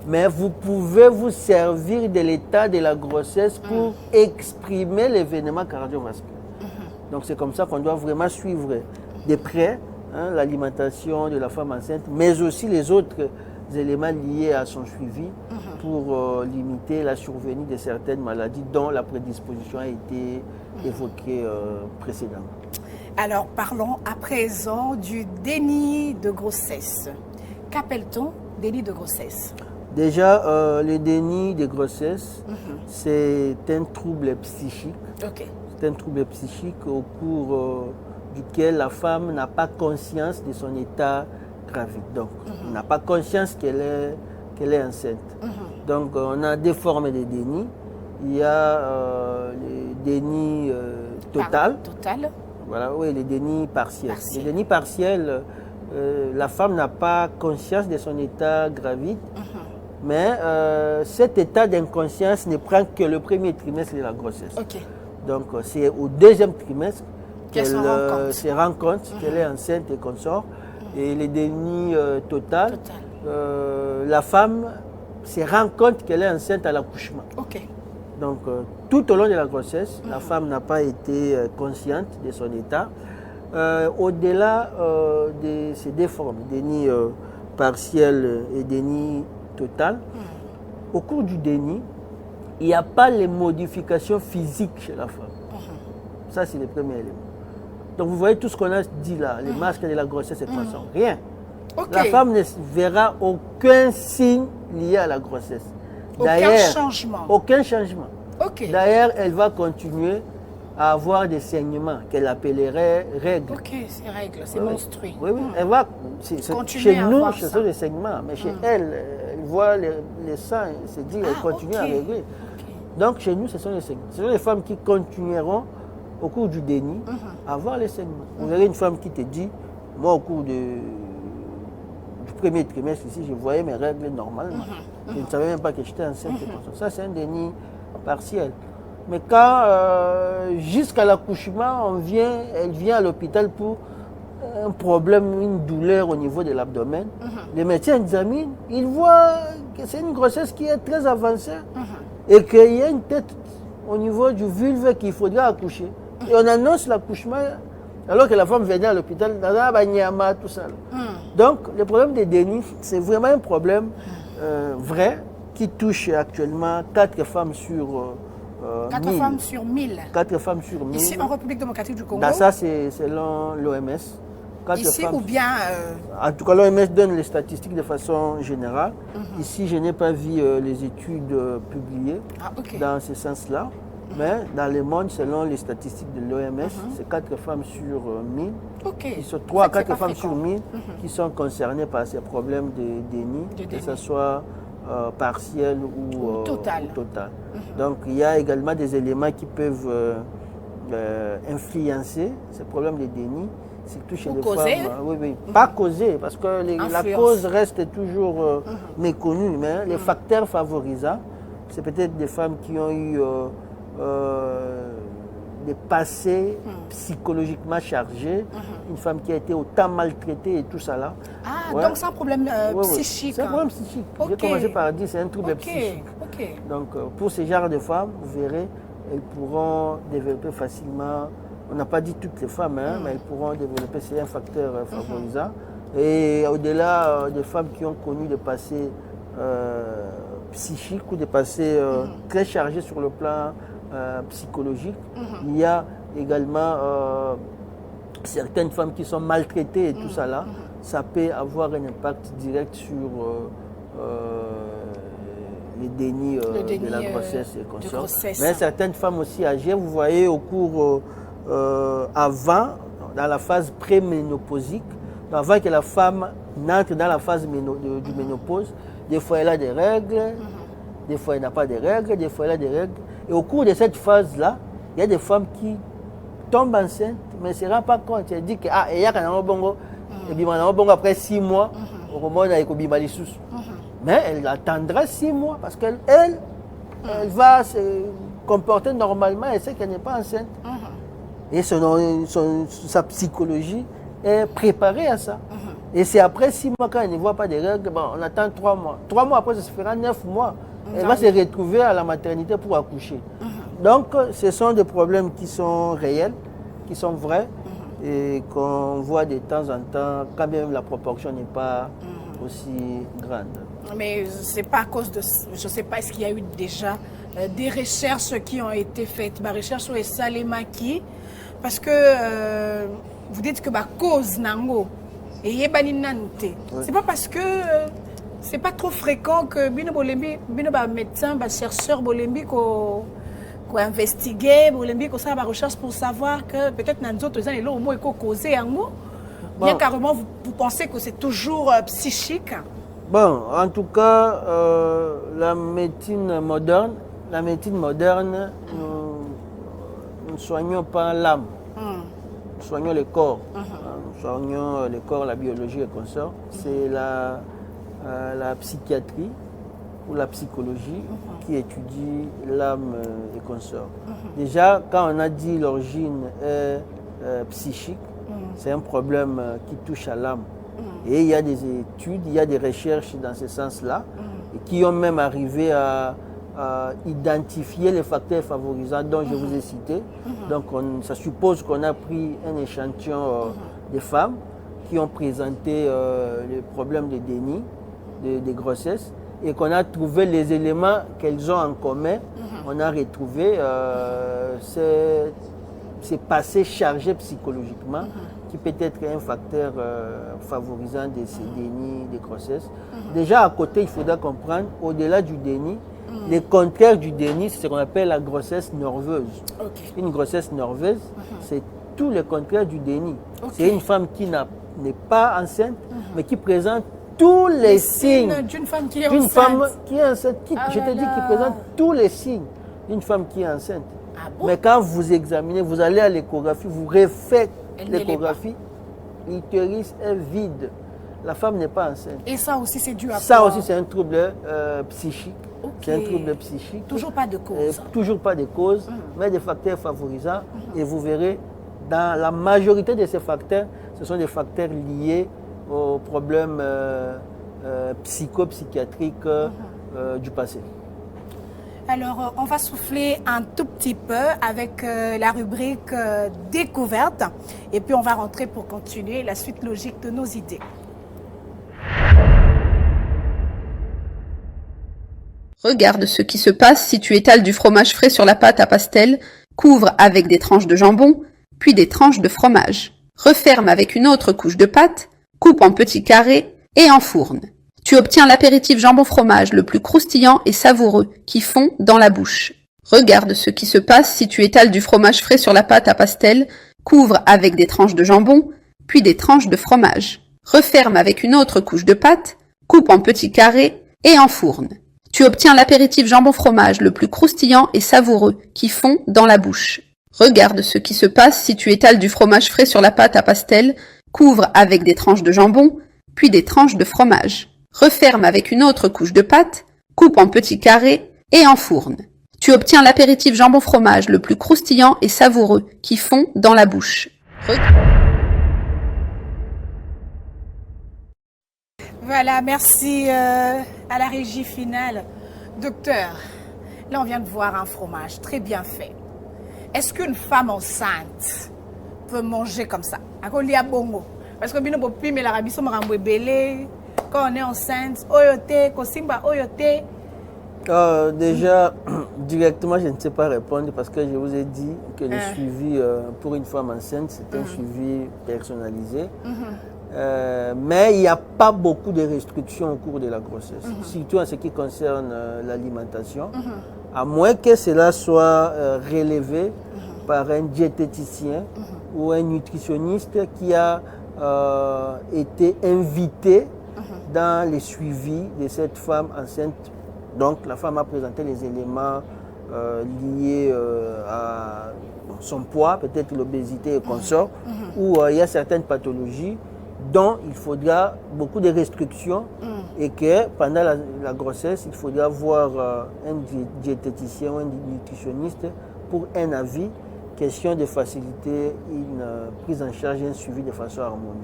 Mais vous pouvez vous servir de l'état de la grossesse pour exprimer l'événement cardiovasculaire. Donc c'est comme ça qu'on doit vraiment suivre de près l'alimentation de la femme enceinte, mais aussi les autres éléments liés à son suivi pour limiter la survenue de certaines maladies dont la prédisposition a été évoquée précédemment. Alors, parlons à présent du déni de grossesse. Qu'appelle-t-on déni de grossesse? Déjà, le déni de grossesse, c'est un trouble psychique. Ok. C'est un trouble psychique au cours duquel la femme n'a pas conscience de son état gravide. Donc, elle n'a pas conscience qu'elle est enceinte. Donc, on a deux formes de déni. Il y a le déni total. Total. Voilà, oui, le déni partiel. Le déni partiel, la femme n'a pas conscience de son état gravide, mais cet état d'inconscience ne prend que le premier trimestre de la grossesse. Ok. Donc, c'est au deuxième trimestre qu'elle se rend compte qu'elle est enceinte et qu'on sort. Et le déni total, la femme se rend compte qu'elle est enceinte à l'accouchement. Ok. Donc, tout au long de la grossesse, la femme n'a pas été consciente de son état. Au-delà de ces deux formes, déni partiel et déni total, au cours du déni, il n'y a pas les modifications physiques chez la femme. Ça, c'est le premier élément. Donc, vous voyez tout ce qu'on a dit là, les masques de la grossesse et tout ça, rien. Okay. La femme ne verra aucun signe lié à la grossesse. Aucun changement. Aucun changement. Okay. D'ailleurs, elle va continuer à avoir des saignements qu'elle appellerait règles. Ok, c'est règles, c'est monstrueux. Oui, oui. Elle va, chez nous, ce sont des saignements, mais chez elle, elle voit les seins, elle se dit, elle continue à régler. Donc, chez nous, ce sont les saignements. Ce sont les femmes qui continueront, au cours du déni, à avoir les saignements. Vous verrez une femme qui te dit, moi, au cours du premier trimestre ici, je voyais mes règles normalement. Je ne savais même pas que j'étais enceinte. Ça, c'est un déni partiel. Mais quand, jusqu'à l'accouchement, elle vient à l'hôpital pour un problème, une douleur au niveau de l'abdomen, les médecins examinent, ils voient que c'est une grossesse qui est très avancée et qu'il y a une tête au niveau du vulve qu'il faudra accoucher. Et on annonce l'accouchement alors que la femme venait à l'hôpital, tout ça. Donc, le problème des dénis, c'est vraiment un problème vrai qui touche actuellement 4 femmes sur 4 femmes sur 1000. 4 femmes sur 1000. Ici, en République démocratique du Congo. Ça, c'est selon l'OMS. Ici ou bien... En tout cas, l'OMS donne les statistiques de façon générale. Ici, je n'ai pas vu les études publiées dans ce sens-là. Mais dans le monde, selon les statistiques de l'OMS, c'est 4 femmes sur 1000. Okay. Ils sont 3 à 4 femmes sur 1000 qui sont concernées par ces problèmes de déni, que ce soit partiel ou total. Donc, il y a également des éléments qui peuvent influencer ces problèmes de déni, surtout chez les femmes. Oui. Pas causer, parce que la cause reste toujours méconnue, mais les facteurs favorisants, c'est peut-être des femmes qui ont eu des passés psychologiquement chargés, une femme qui a été autant maltraitée et tout ça là. Donc c'est un problème psychique. C'est un problème psychique. J'ai commencé par dire c'est un trouble psychique. Donc pour ce genre de femmes, vous verrez, elles pourront développer facilement, on n'a pas dit toutes les femmes, mais elles pourront développer, c'est un facteur favorisant. Et au-delà des femmes qui ont connu des passés psychiques ou des passés très chargés sur le plan psychologique, il y a également certaines femmes qui sont maltraitées et tout ça là, ça peut avoir un impact direct sur le déni de la grossesse et consorts. Mais certaines femmes aussi âgées, vous voyez au cours avant, dans la phase préménopausique, avant que la femme n'entre dans la phase du ménopause, des fois elle a des règles, des fois elle n'a pas de règles, des fois elle a des règles. Et au cours de cette phase-là, il y a des femmes qui tombent enceintes, mais ne se rendent pas compte. Elle dit que il y a un bongo, après 6 mois, au moment où il y a mais elle attendra 6 mois parce qu'elle va se comporter normalement, elle sait qu'elle n'est pas enceinte. Et sa psychologie est préparée à ça. Et c'est après 6 mois, quand elle ne voit pas de règles, on attend 3 mois. 3 mois après, ça se fera 9 mois. Elle va se retrouver à la maternité pour accoucher. Donc, ce sont des problèmes qui sont réels, qui sont vrais, et qu'on voit de temps en temps, quand même la proportion n'est pas aussi grande. Mais c'est pas à cause de... Je sais pas, est-ce qu'il y a eu déjà des recherches qui ont été faites? Ma recherche sur les salemaki, parce que vous dites que ma cause nango et c'est pas parce que c'est pas trop fréquent que bino médecin, chercheur bolembi ko investiguer, bolembi ko ça ma recherche pour savoir que peut-être dans d'autres gens là au moins causé yango. Bien carrément vous pensez que c'est toujours psychique. Bon, en tout cas, la médecine moderne, nous ne soignons pas l'âme, nous soignons le corps. Nous soignons le corps, la biologie et consorts. C'est la psychiatrie ou la psychologie qui étudie l'âme et consorts. Déjà, quand on a dit l'origine est psychique, c'est un problème qui touche à l'âme. Et il y a des études, il y a des recherches dans ce sens-là, qui ont même arrivé à identifier les facteurs favorisants dont je vous ai cité. Donc ça suppose qu'on a pris un échantillon de femmes qui ont présenté les problèmes de déni, de grossesse, et qu'on a trouvé les éléments qu'elles ont en commun. On a retrouvé ces passés chargés psychologiquement, qui peut être un facteur favorisant de ces dénis de grossesse. Déjà à côté, il faudra comprendre, au-delà du déni, le contraire du déni, c'est ce qu'on appelle la grossesse nerveuse. Une grossesse nerveuse, c'est tout le contraire du déni. C'est une femme qui n'est pas enceinte, mais qui présente tous les signes d'une femme qui est enceinte. Je te dis qui présente tous les signes d'une femme qui est enceinte. Ah bon? Mais quand vous examinez, vous allez à l'échographie, vous refaites l'échographie, l'utérus est vide. La femme n'est pas enceinte. Et ça aussi, c'est dû à quoi? Ça aussi, c'est un trouble psychique. C'est un trouble psychique. Toujours pas de cause. Toujours pas de cause, mais des facteurs favorisants. Et vous verrez, dans la majorité de ces facteurs, ce sont des facteurs liés aux problèmes psychopsychiatriques du passé. Alors, on va souffler un tout petit peu avec la rubrique découverte. Et puis, on va rentrer pour continuer la suite logique de nos idées. Regarde ce qui se passe si tu étales du fromage frais sur la pâte à pastel, couvre avec des tranches de jambon, puis des tranches de fromage. Referme avec une autre couche de pâte, coupe en petits carrés et enfourne. Tu obtiens l'apéritif jambon-fromage le plus croustillant et savoureux qui fond dans la bouche. Regarde ce qui se passe si tu étales du fromage frais sur la pâte à pastel, couvre avec des tranches de jambon, puis des tranches de fromage. Referme avec une autre couche de pâte, coupe en petits carrés et enfourne. Tu obtiens l'apéritif jambon-fromage le plus croustillant et savoureux qui fond dans la bouche. Regarde ce qui se passe si tu étales du fromage frais sur la pâte à pastel, couvre avec des tranches de jambon, puis des tranches de fromage. Referme avec une autre couche de pâte, coupe en petits carrés et enfourne. Tu obtiens l'apéritif jambon-fromage le plus croustillant et savoureux qui fond dans la bouche. Voilà, merci à la régie finale. Docteur, là on vient de voir un fromage très bien fait. Est-ce qu'une femme enceinte peut manger comme ça? Parce que quand on est enceinte, déjà, directement, je ne sais pas répondre parce que je vous ai dit que le suivi pour une femme enceinte, c'est un suivi personnalisé. Mais il n'y a pas beaucoup de restrictions au cours de la grossesse, surtout en ce qui concerne l'alimentation, à moins que cela soit relevé par un diététicien ou un nutritionniste qui a été invité dans le suivi de cette femme enceinte. Donc la femme a présenté les éléments liés à son poids, peut-être l'obésité et consorts, où il y a certaines pathologies dont il faudra beaucoup de restrictions et que pendant la grossesse, il faudra voir un diététicien ou un nutritionniste pour un avis, question de faciliter une prise en charge et un suivi de façon harmonieuse.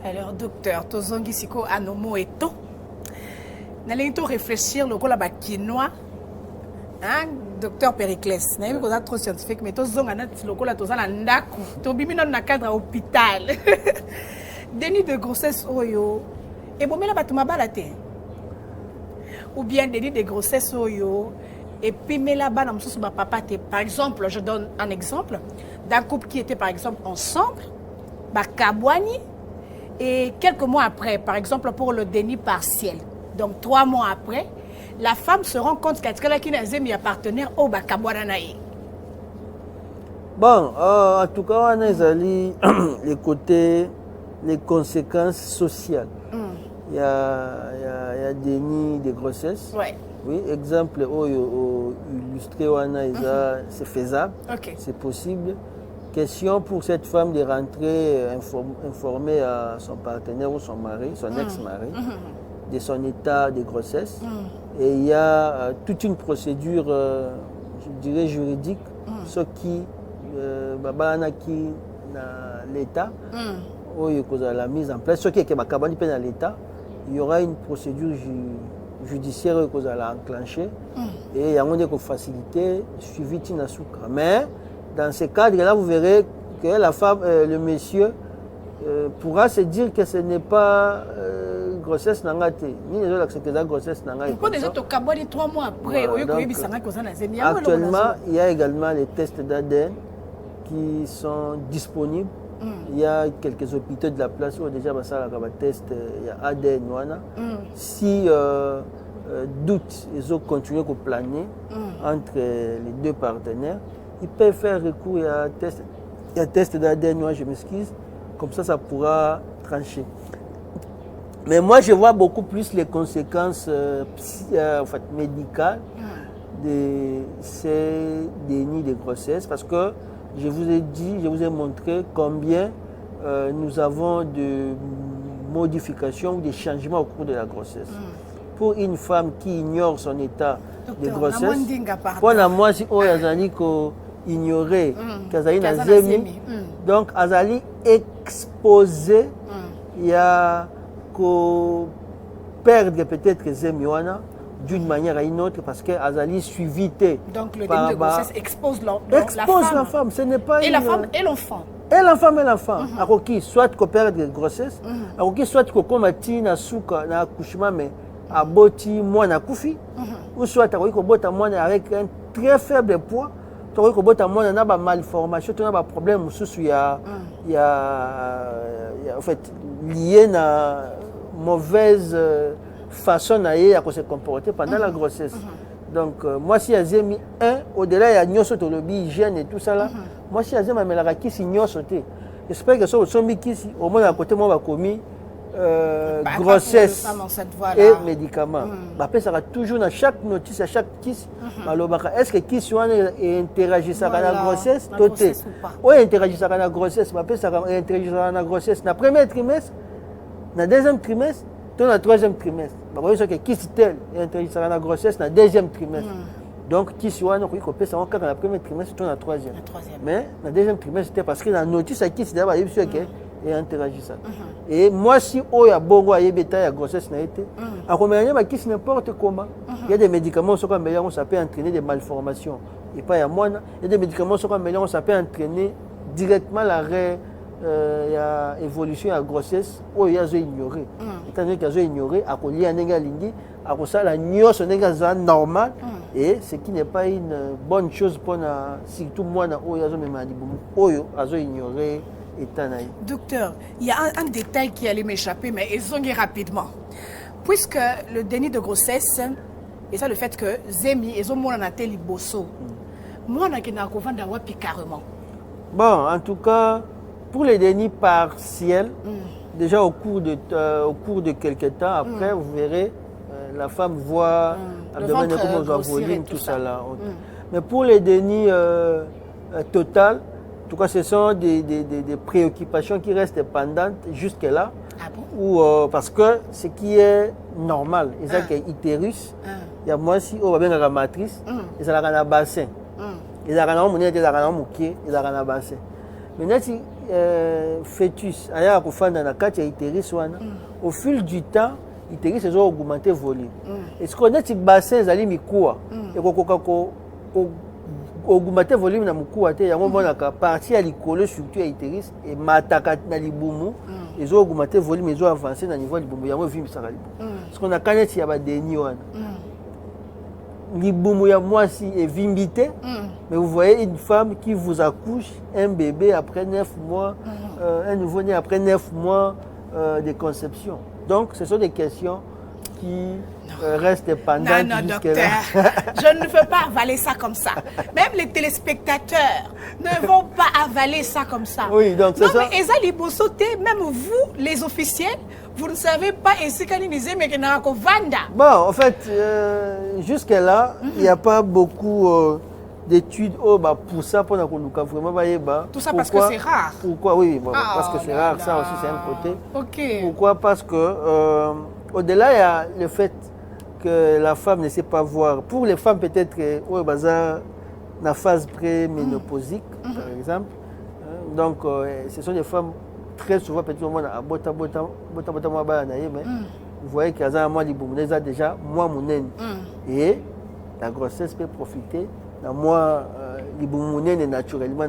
Alors docteur, tozongi siko anomo eto. N'allez pas réfléchir le rôle à quinoa. Hein, docteur Périclès, n'est pas trop scientifique, mais tozonga na tiloko la tozana ndaku. Tobimi na cadre hôpital. Déni de grossesse oyo. Et bon, mais là, tu m'as balaté. Ou bien des de grossesse, et puis mais là-bas, papa, par exemple, je donne un exemple d'un couple qui était par exemple ensemble, Kabwani, et quelques mois après, par exemple pour le déni partiel, donc 3 mois après, la femme se rend compte qu'elle a un partenaire au Kabwanaï. Bon, en tout cas, on a les côtés, les conséquences sociales. Il y a déni de grossesse. Ouais. Oui, exemple illustré, c'est faisable, c'est possible. Question pour cette femme de rentrer informer à son partenaire ou son mari, son ex-mari, de son état de grossesse. Et il y a toute une procédure, je dirais juridique, ce qui l'État, la mise en place, ce qui est dans l'État, il y aura une procédure judiciaire que vous allez enclencher et il y a un facilité suivi Tinasuka. Mais dans ce cadre-là, vous verrez que la femme, le monsieur pourra se dire que ce n'est pas grossesse nangate. Ni les autres acceptent la grossesse nangate. Pourquoi déjà tu as 3 mois après? Actuellement, il y a également les tests d'ADN qui sont disponibles. Il y a quelques hôpitaux de la place où déjà ça va test, il y a ADN. Si doute, ils ont continué à planer entre les deux partenaires, ils peuvent faire recours à un test d'ADN, je m'excuse, comme ça pourra trancher. Mais moi, je vois beaucoup plus les conséquences médicales de ces dénis de grossesse parce que je vous ai dit, je vous ai montré combien nous avons de modifications ou de changements au cours de la grossesse. Pour une femme qui ignore son état de grossesse, pour moi, si on a ignoré donc Azali exposé, il y a que perdre peut-être Zemiwana d'une manière à une autre parce qu'Azali suivité. Donc le déni de grossesse expose la femme. Ce n'est pas la femme et l'enfant. Et l'enfant. Alors qui soit qu'on perde de grossesse, alors qui soit qu'on comatti na souka na accouchement mais à boti moi na koufi, ou soit alors qu'on bota moi avec un très faible poids, alors qu'on bota moi na ba malformation, tu na ba problème sous il y a en fait lié na mauvaise façon à se comporter pendant la grossesse. Donc, moi, si j'ai mis au-delà, il y a nyoso tolobi, hygiène et tout ça là. Moi, si j'ai mis la kisi nyoso te. J'espère que ce sont mis kisi, au moins à côté, moi, va commis grossesse et médicaments. Après, ça va toujours dans chaque notice, à chaque kiss. Est-ce que kiss interagit avec la grossesse? Oui, interagit avec la grossesse. Après, ça va interagir avec la grossesse. Dans le premier trimestre, dans le deuxième trimestre, dans le troisième trimestre. Vous voyez que qui tel interagit avec la grossesse dans le deuxième trimestre. Donc, qui soit dans le premier trimestre, dans le troisième. Mais dans le deuxième trimestre, c'était parce que dans la notice, qui c'est d'abord, il interagit ça. Et moi, si il y a beaucoup de grossesse, il n'importe comment. Il y a des médicaments qui sont meilleurs, ça peut entraîner des malformations. Et pas il y a des médicaments qui sont meilleurs, ça peut entraîner directement l'arrêt. Il y a évolution à la grossesse où il y a ignoré. Étant donné qu'il y a ignoré, à cause de la nuance normal et ce qui n'est pas une bonne chose pour surtout moi où il y a ignoré. Docteur, il y a un détail qui allait m'échapper, mais ils ont dit rapidement. Puisque le déni de grossesse, et ça le fait que Zemi, ils ont mon anatel bosso. Moi, on a carrément. Bon, en tout cas, pour les dénis partiels, déjà au cours de quelques temps, après, vous verrez, la femme voit l'abdomen comme on volume, tout ça là. Mais pour les dénis total, en tout cas, ce sont des préoccupations qui restent pendantes jusque-là. Parce que ce qui est normal, c'est que l'utérus, il y a moi si on va bien la matrice, il y a un bassin. Il y a un bassin. Maintenant, si fœtus, au fil du temps, l'utérus a augmenté le volume. Est-ce qu'on a un bassin qui augmenter volume na mukuwa te yango mona ka partie ya likolo surtout ya l'utérus et mataka na libumu ils ont augmenté le volume, ils ont avancé dans le niveau du boumou. Il y a un film qui parce qu'on a connaît s'il y a des dénis. Liboumou ya moi si est vimbité, mais vous voyez une femme qui vous accouche un bébé après 9 mois, un nouveau-né après 9 mois de conception. Donc ce sont des questions qui restent pendantes jusque-là. Docteur, je ne veux pas avaler ça comme ça. Même les téléspectateurs ne vont pas avaler ça comme ça. Oui, donc c'est ça. Mais Eza Libosote, même vous, les officiels, vous ne savez pas ici quand ils disaient mais qu'il Vanda. Bon, en fait, jusque-là, il n'y a pas beaucoup d'études pour ça, pour vraiment. Tout ça parce que c'est rare. Pourquoi? Oui, bon, parce que c'est rare, ça aussi c'est un côté. Ok. Pourquoi? Parce que au-delà, il y a le fait que la femme ne sait pas voir. Pour les femmes, peut-être, la phase préménopausique, par exemple. Donc, ce sont des femmes très souvent, peut-être, mais vous voyez qu'il y a un mois de déjà moi mon et la grossesse peut profiter d'un mois de naturellement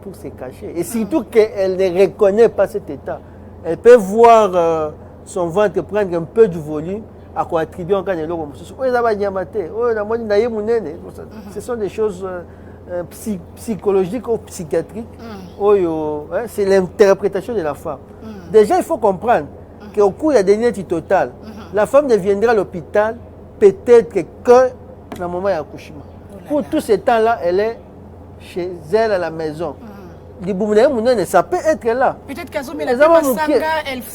pour se cacher. Et surtout qu'elle ne reconnaît pas cet état. Elle peut voir son ventre prendre un peu du volume à quoi attribuer en cas de l'eau. Ce sont des choses psychologiques ou psychiatriques. C'est l'interprétation de la femme. Déjà, il faut comprendre qu'au cours de la dernière totale, la femme ne viendra à l'hôpital peut-être que dans le moment d'accouchement. Pour tout ce temps-là, elle est chez elle à la maison. Ça peut être là. Peut-être qu'elle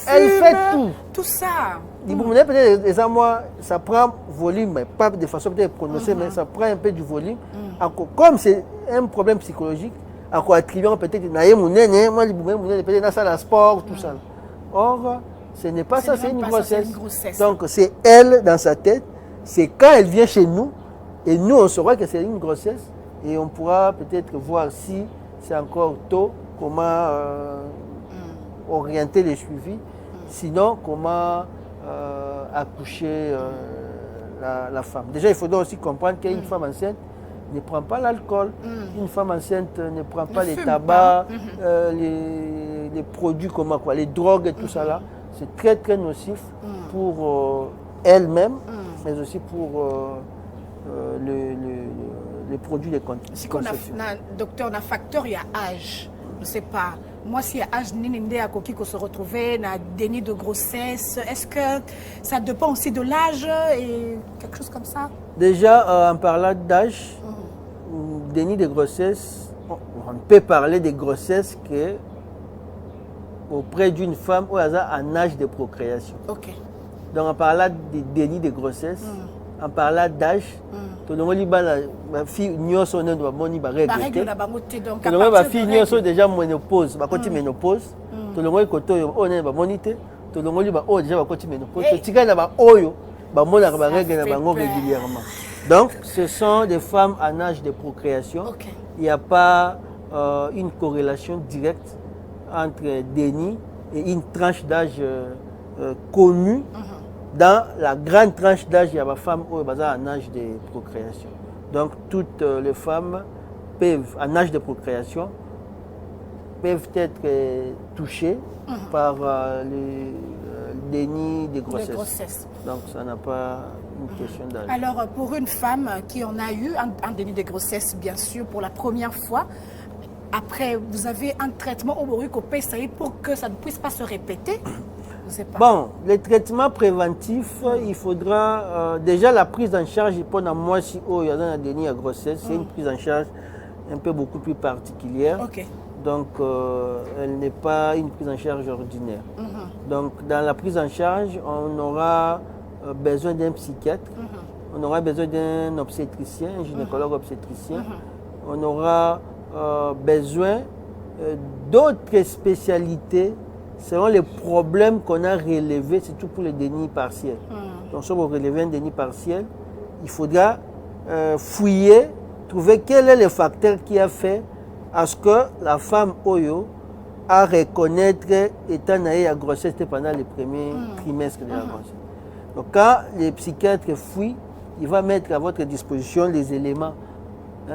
elle fait tout. Tout ça. Peut-être ça prend volume, mais pas de façon peut-être prononcée, mais ça prend un peu du volume. Comme c'est un problème psychologique, à quoi attribuant peut-être peut-être dans la sport, tout ça. Or, ce n'est pas ça, c'est une grossesse. Donc, c'est elle dans sa tête. C'est quand elle vient chez nous, et nous, on saura que c'est une grossesse, et on pourra peut-être voir si c'est encore tôt, comment orienter les suivis, sinon, comment accoucher la femme. Déjà, il faudra aussi comprendre qu'une femme enceinte ne prend pas l'alcool, une femme enceinte ne prend pas les tabacs, les produits comme quoi, les drogues et tout ça là. C'est très très nocif pour elle-même, mais aussi pour les produits de conception. Si docteur, on a facteur, il y a âge. Je ne sais pas. Moi, si âge à Koki se retrouver dans déni de grossesse, est-ce que ça dépend aussi de l'âge et quelque chose comme ça? Déjà, en parlant d'âge, déni de grossesse, on peut parler de grossesse que auprès d'une femme où elle a un âge de procréation. Ok. Donc, en parlant de déni de grossesse, en parlant d'âge, tout le monde dit que la fille n'y so ne doit pas regretter. Tout le monde fille n'y so déjà ménopause, ba côté ménopause. Tout le monde côté on est ba monité. Tout le monde dit ba déjà ba côté ménopause. Tika na ba oyo ba mona ba règle na bango régulièrement. Donc, ce sont des femmes en âge de procréation. Il n'y a pas une corrélation directe entre déni et une tranche d'âge connue. Dans la grande tranche d'âge, il y a des femmes qui ont un âge de procréation. Donc, toutes les femmes peuvent, en âge de procréation, peuvent être touchées par le déni de grossesse. Donc, ça n'a pas une question d'âge. Alors, pour une femme qui en a eu un déni de grossesse, bien sûr, pour la première fois, après, vous avez un traitement au pour que ça ne puisse pas se répéter? Bon, les traitements préventifs, il faudra déjà la prise en charge pendant moi si il y a un déni à grossesse, c'est une prise en charge un peu beaucoup plus particulière. Donc, elle n'est pas une prise en charge ordinaire. Donc, dans la prise en charge, on aura besoin d'un psychiatre, on aura besoin d'un obstétricien, un gynécologue obstétricien, on aura besoin d'autres spécialités selon les problèmes qu'on a relevés, surtout pour les dénis partiels. Donc, si on relève un déni partiel, il faudra fouiller, trouver quel est le facteur qui a fait à ce que la femme Oyo a reconnaître étant née à grossesse pendant les premiers trimestres de la grossesse. Donc, quand les psychiatres fouillent, il va mettre à votre disposition les éléments. Je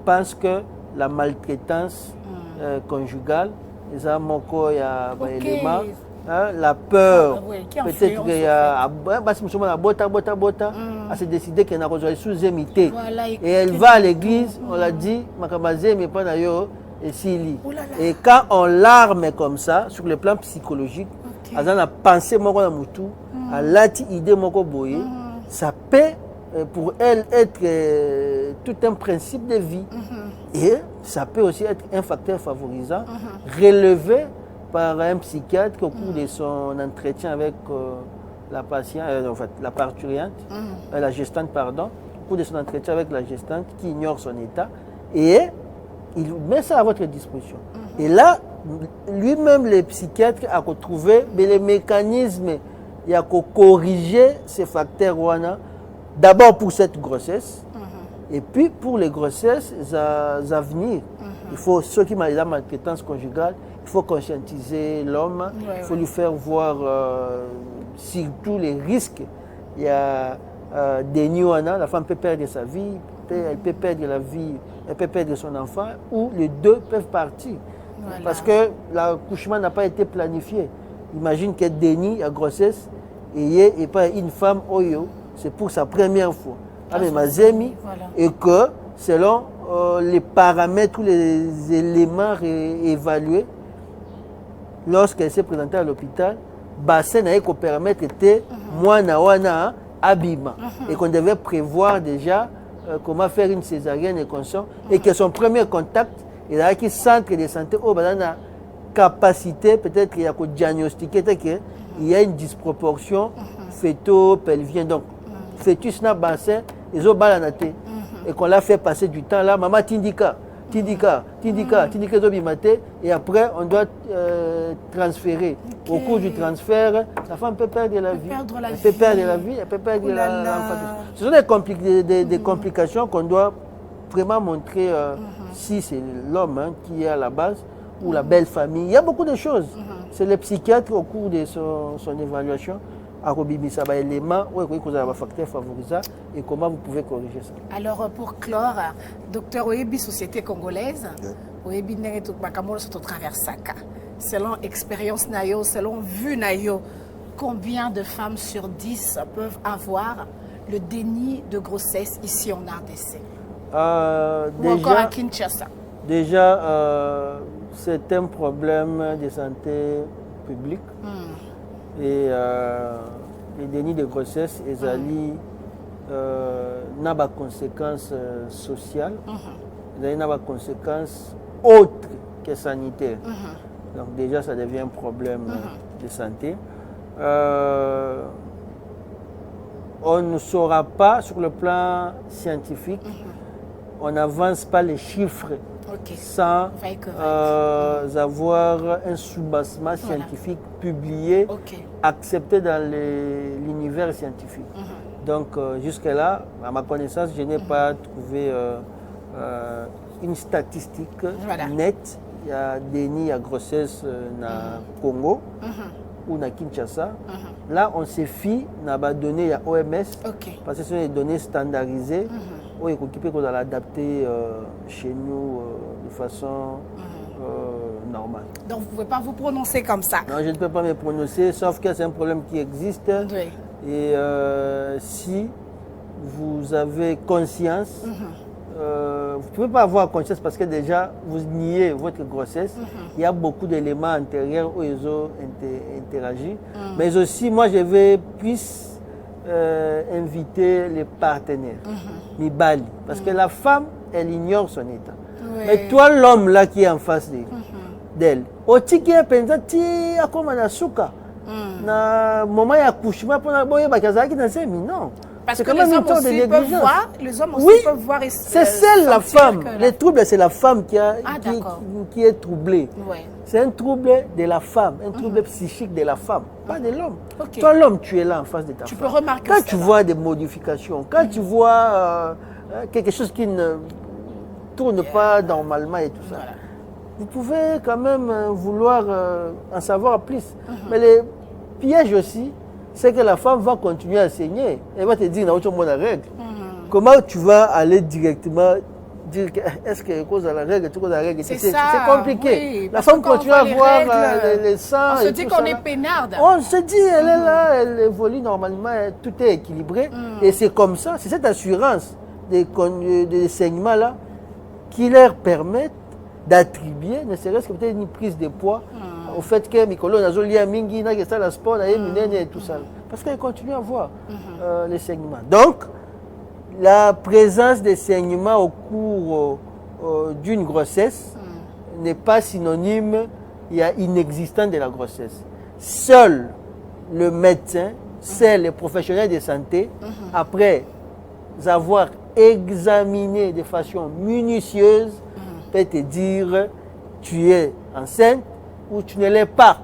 pense que la maltraitance conjugale. Les amoko, il y a des éléments. La peur, peut-être qu'il y a bota, elle s'est décidé qu'elle n'a pas sous-émité. Et elle va à l'église, on l'a dit, mais pas d'ailleurs, et quand on l'arme comme ça, sur le plan psychologique, elle a pensé, elle a idée, ça peut pour elle être tout un principe de vie. Et ça peut aussi être un facteur favorisant relevé par un psychiatre au cours de son entretien avec la patiente, en fait, la parturiente, la gestante, pardon, au cours de son entretien avec la gestante qui ignore son état, et il met ça à votre disposition. Et là, lui-même, le psychiatre a retrouvé les mécanismes, il a corrigé ces facteurs, d'abord pour cette grossesse, et puis pour les grossesses à venir. Il faut, ceux qui ont la maltraitance conjugale, il faut conscientiser l'homme, il faut lui faire voir surtout les risques. Il y a des nuances, la femme peut perdre sa vie, elle peut perdre la vie, elle peut perdre son enfant, ou les deux peuvent partir. Voilà. Parce que l'accouchement n'a pas été planifié. Imagine qu'il y a déni à grossesse et pas une femme, c'est pour sa première fois. Et que selon les paramètres ou les éléments évalués, lorsqu'elle s'est présentée à l'hôpital, bassin n'a qu'au permettre était moana abîme et qu'on devait prévoir déjà comment faire une césarienne et consort et que son premier contact il a qui centre de santé au banana capacité peut-être qu'il y a qu'au diagnostiquer qu'il y a une disproportion fœto-pelvienne donc fœtus n'a bassin et zo balanate et qu'on l'a fait passer du temps là maman tindika et après on doit transférer. Au cours du transfert, la femme peut perdre la vie. Elle peut perdre la vie, elle peut perdre l'enfant. Ce sont des complications qu'on doit vraiment montrer si c'est l'homme qui est à la base ou la belle famille. Il y a beaucoup de choses. C'est le psychiatre au cours de son évaluation. Éléments facteurs favorisants et comment vous pouvez corriger ça. Alors pour clore, docteur Oyebi, Société congolaise, Oyebi selon expérience nayo, selon vue nayo, combien de femmes sur 10 peuvent avoir le déni de grossesse ici en RDC ou encore à Kinshasa? Déjà, c'est un problème de santé publique. Et les dénis de grossesse, ils n'ont pas de conséquences sociales, ils n'ont pas de conséquences autres que sanitaires. Donc déjà, ça devient un problème de santé. On ne saura pas sur le plan scientifique, on n'avance pas les chiffres sans avoir un soubassement scientifique publié, accepté dans l'univers scientifique. Donc jusque-là, à ma connaissance, je n'ai pas trouvé une statistique nette. Il y a déni à grossesse na Congo ou na Kinshasa. Là, on se fie à des données à OMS parce que ce sont des données standardisées. On est occupé qu'on doit l'adapter chez nous de façon normale. Donc vous ne pouvez pas vous prononcer comme ça? Non, je ne peux pas me prononcer, sauf que c'est un problème qui existe. Et si vous avez conscience, vous ne pouvez pas avoir conscience parce que déjà vous niez votre grossesse. Il y a beaucoup d'éléments antérieurs où ils ont interagi. Mais aussi, moi, je vais plus inviter les partenaires, Mibali. Parce que la femme, elle ignore son état. Mais toi, l'homme là qui est en face d'elle, au tiki penza ti akoma na suka na moment ya couchement pour na boye bakazaki na semi non. Parce que les hommes aussi peuvent voir, c'est celle la femme. Le trouble, c'est la femme qui est troublée. C'est un trouble de la femme, un trouble psychique de la femme, pas de l'homme. Toi, l'homme, tu es là en face de ta femme. Tu peux remarquer quand tu vois des modifications, quand tu vois quelque chose qui ne tourne pas normalement et tout ça, vous pouvez quand même vouloir en savoir plus. Mais les pièges aussi, c'est que la femme va continuer à saigner. Elle va te dire, non, tu as règle. Comment tu vas aller directement dire que est-ce que cause à la règle, tout cause à la règle, c'est compliqué. Oui, la femme continue à voir les sangs. On se dit qu'on est peinarde. On se dit, elle est là, elle évolue normalement, tout est équilibré. Et c'est comme ça, c'est cette assurance des saignements-là qui leur permettent d'attribuer, ne serait-ce que peut-être une prise de poids au fait que Mikolo n'a pas mingi, n'a pas la sport, n'a pas et tout ça. Parce qu'elle continue à voir les saignements. Donc, la présence des saignements au cours d'une grossesse n'est pas synonyme inexistant de la grossesse. Seul le médecin, seul les professionnels de santé, après avoir examiné de façon minutieuse, peut te dire tu es enceinte ou tu ne l'es pas.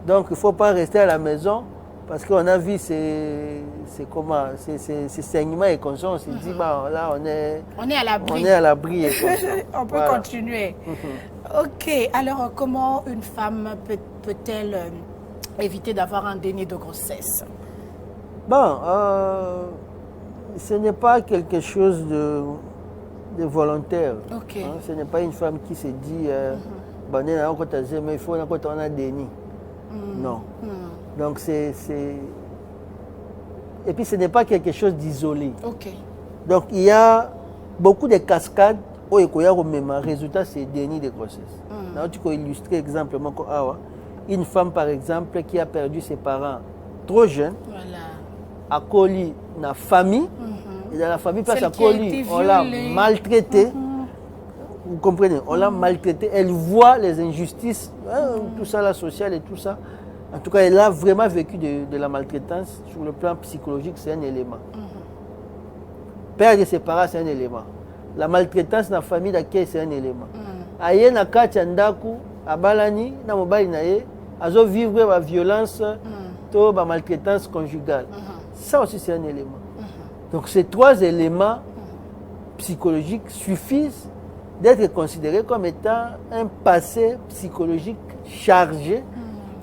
Donc il ne faut pas rester à la maison parce qu'on a vu ces saignements et comme ça on s'est dit bah, là on est à l'abri. On est à l'abri. On peut continuer. Ok, alors comment une femme peut-elle éviter d'avoir un déni de grossesse? Bon, ce n'est pas quelque chose de volontaire. Okay. Hein, ce n'est pas une femme qui se dit bah, il faut qu'on a déni. Non. Donc c'est... Et puis ce n'est pas quelque chose d'isolé. Okay. Donc il y a beaucoup de cascades où il y a un résultat, c'est déni de grossesse. Tu peux illustrer exemplement une femme par exemple qui a perdu ses parents trop jeunes, à coli dans la famille, et dans la famille place à coli, on l'a maltraitée. Vous comprenez, on l'a maltraitée, elle voit les injustices, tout ça, la sociale et tout ça. En tout cas, elle a vraiment vécu de la maltraitance sur le plan psychologique, c'est un élément. Perdre ses parents, c'est un élément. La maltraitance dans la famille d'accueil, c'est un élément. Aïe na kati ndaku, abalani, na mobali naye, azo vivre la violence, la maltraitance conjugale. Ça aussi, c'est un élément. Donc, ces trois éléments psychologiques suffisent d'être considérés comme étant un passé psychologique chargé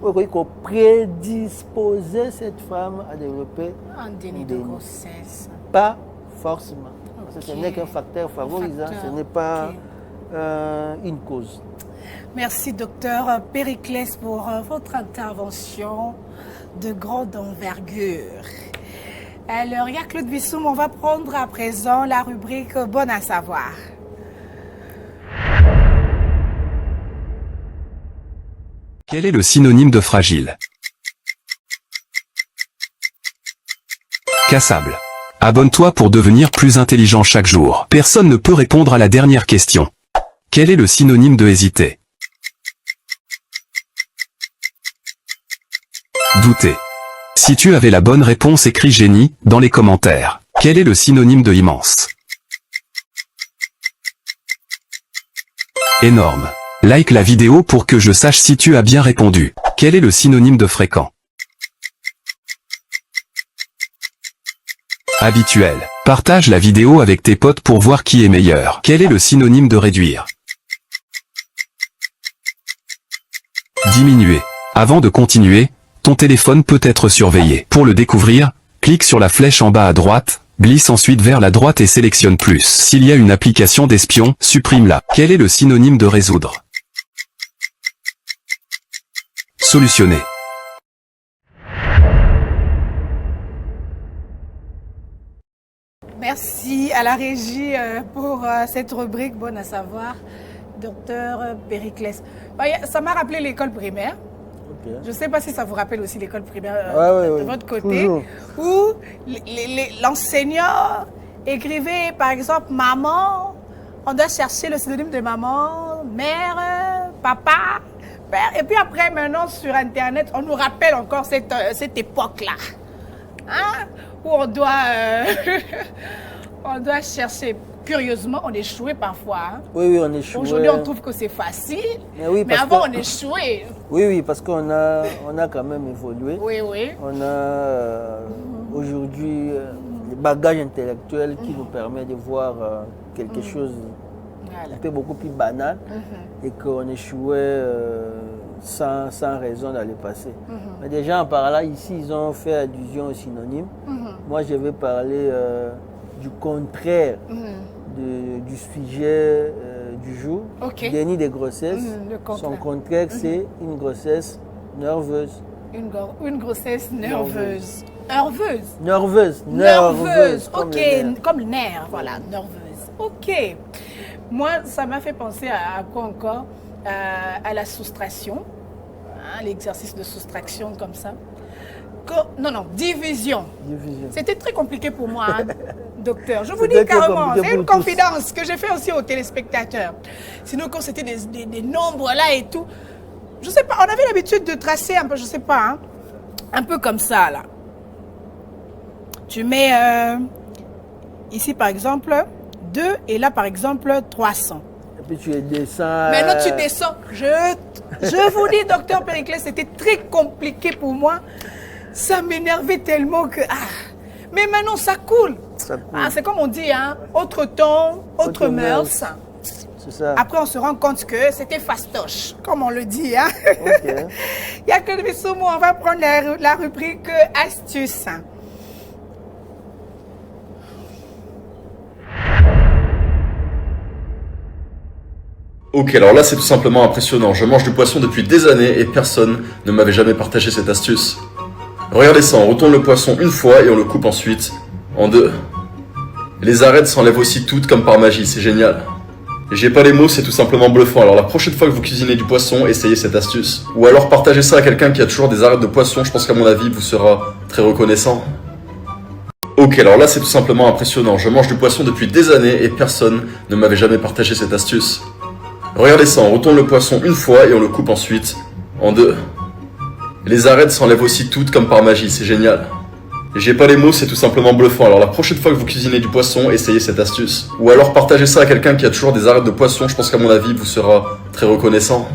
pour prédisposer cette femme à développer un déni de grossesse. Pas forcément. Ce n'est qu'un facteur favorisant, ce n'est pas une cause. Merci, docteur Périclès, pour votre intervention de grande envergure. Alors, il y a Claude Bissoum, on va prendre à présent la rubrique Bonne à savoir. Quel est le synonyme de fragile? Cassable. Abonne-toi pour devenir plus intelligent chaque jour. Personne ne peut répondre à la dernière question. Quel est le synonyme de hésiter? Douter. Si tu avais la bonne réponse, écris génie dans les commentaires. Quel est le synonyme de immense? Énorme. Like la vidéo pour que je sache si tu as bien répondu. Quel est le synonyme de fréquent? Habituel. Partage la vidéo avec tes potes pour voir qui est meilleur. Quel est le synonyme de réduire? Diminuer. Avant de continuer, ton téléphone peut être surveillé. Pour le découvrir, clique sur la flèche en bas à droite, glisse ensuite vers la droite et sélectionne plus. S'il y a une application d'espion, supprime-la. Quel est le synonyme de résoudre? Solutionner. Merci à la régie pour cette rubrique Bonne à savoir, docteur Périclès. Ça m'a rappelé l'école primaire. Okay. Je ne sais pas si ça vous rappelle aussi l'école primaire de votre côté, toujours. Où l'enseignant écrivait par exemple maman, on doit chercher le synonyme de maman, mère, papa, père. Et puis après maintenant sur internet, on nous rappelle encore cette époque-là. Hein? Où on doit chercher. Curieusement, on échouait parfois. Hein? Oui, on échouait. Aujourd'hui, on trouve que c'est facile. Mais avant, on échouait. Oui, parce qu'on a quand même évolué. Oui. On a aujourd'hui le bagage intellectuel qui nous permet de voir quelque chose un peu beaucoup plus banal et qu'on échouait sans raison dans le passé. Mais déjà, en parlant ici, ils ont fait allusion au synonyme. Moi, je vais parler du contraire du sujet du jour, Ok. déni des grossesses. Le contraire. Son contraire, c'est une grossesse nerveuse. Une grossesse nerveuse. Nerveuse. Nerveuse. Comme Ok, les nerfs. comme le nerf, voilà, nerveuse. Ok. Moi, ça m'a fait penser à quoi encore? À la soustraction, hein, l'exercice de soustraction comme ça. Non, division. Division. C'était très compliqué pour moi, hein, docteur. Je vous C'était dis très carrément, compliqué c'est une pour tous. confidence que j'ai fait aussi aux téléspectateurs. Sinon, quand c'était des nombres là et tout, je sais pas, on avait l'habitude de tracer un peu, je sais pas, hein, un peu comme ça là. Tu mets ici par exemple 2 et là par exemple 300. Et puis tu descends. Maintenant tu descends. Je vous dis, docteur Périclès, c'était très compliqué pour moi. Ça m'énervait tellement que... Mais maintenant ça coule. Ça coule. C'est comme on dit, hein, autre temps, autre mœurs. C'est ça. Après, on se rend compte que c'était fastoche, comme on le dit. Hein. Ok. Il y a que le Bissoumo, on va prendre la rubrique astuces. Ok, alors là c'est tout simplement impressionnant. Je mange du poisson depuis des années et personne ne m'avait jamais partagé cette astuce. Regardez ça, on retourne le poisson une fois et on le coupe ensuite en deux. Les arêtes s'enlèvent aussi toutes comme par magie, c'est génial. J'ai pas les mots, c'est tout simplement bluffant. Alors la prochaine fois que vous cuisinez du poisson, essayez cette astuce. Ou alors partagez ça à quelqu'un qui a toujours des arêtes de poisson, je pense qu'à mon avis, vous sera très reconnaissant. Ok, alors là c'est tout simplement impressionnant. Je mange du poisson depuis des années et personne ne m'avait jamais partagé cette astuce. Regardez ça, on retourne le poisson une fois et on le coupe ensuite en deux. Les arêtes s'enlèvent aussi toutes comme par magie, c'est génial. J'ai pas les mots, c'est tout simplement bluffant. Alors la prochaine fois que vous cuisinez du poisson, essayez cette astuce. Ou alors partagez ça à quelqu'un qui a toujours des arêtes de poisson, je pense qu'à mon avis, vous sera très reconnaissant.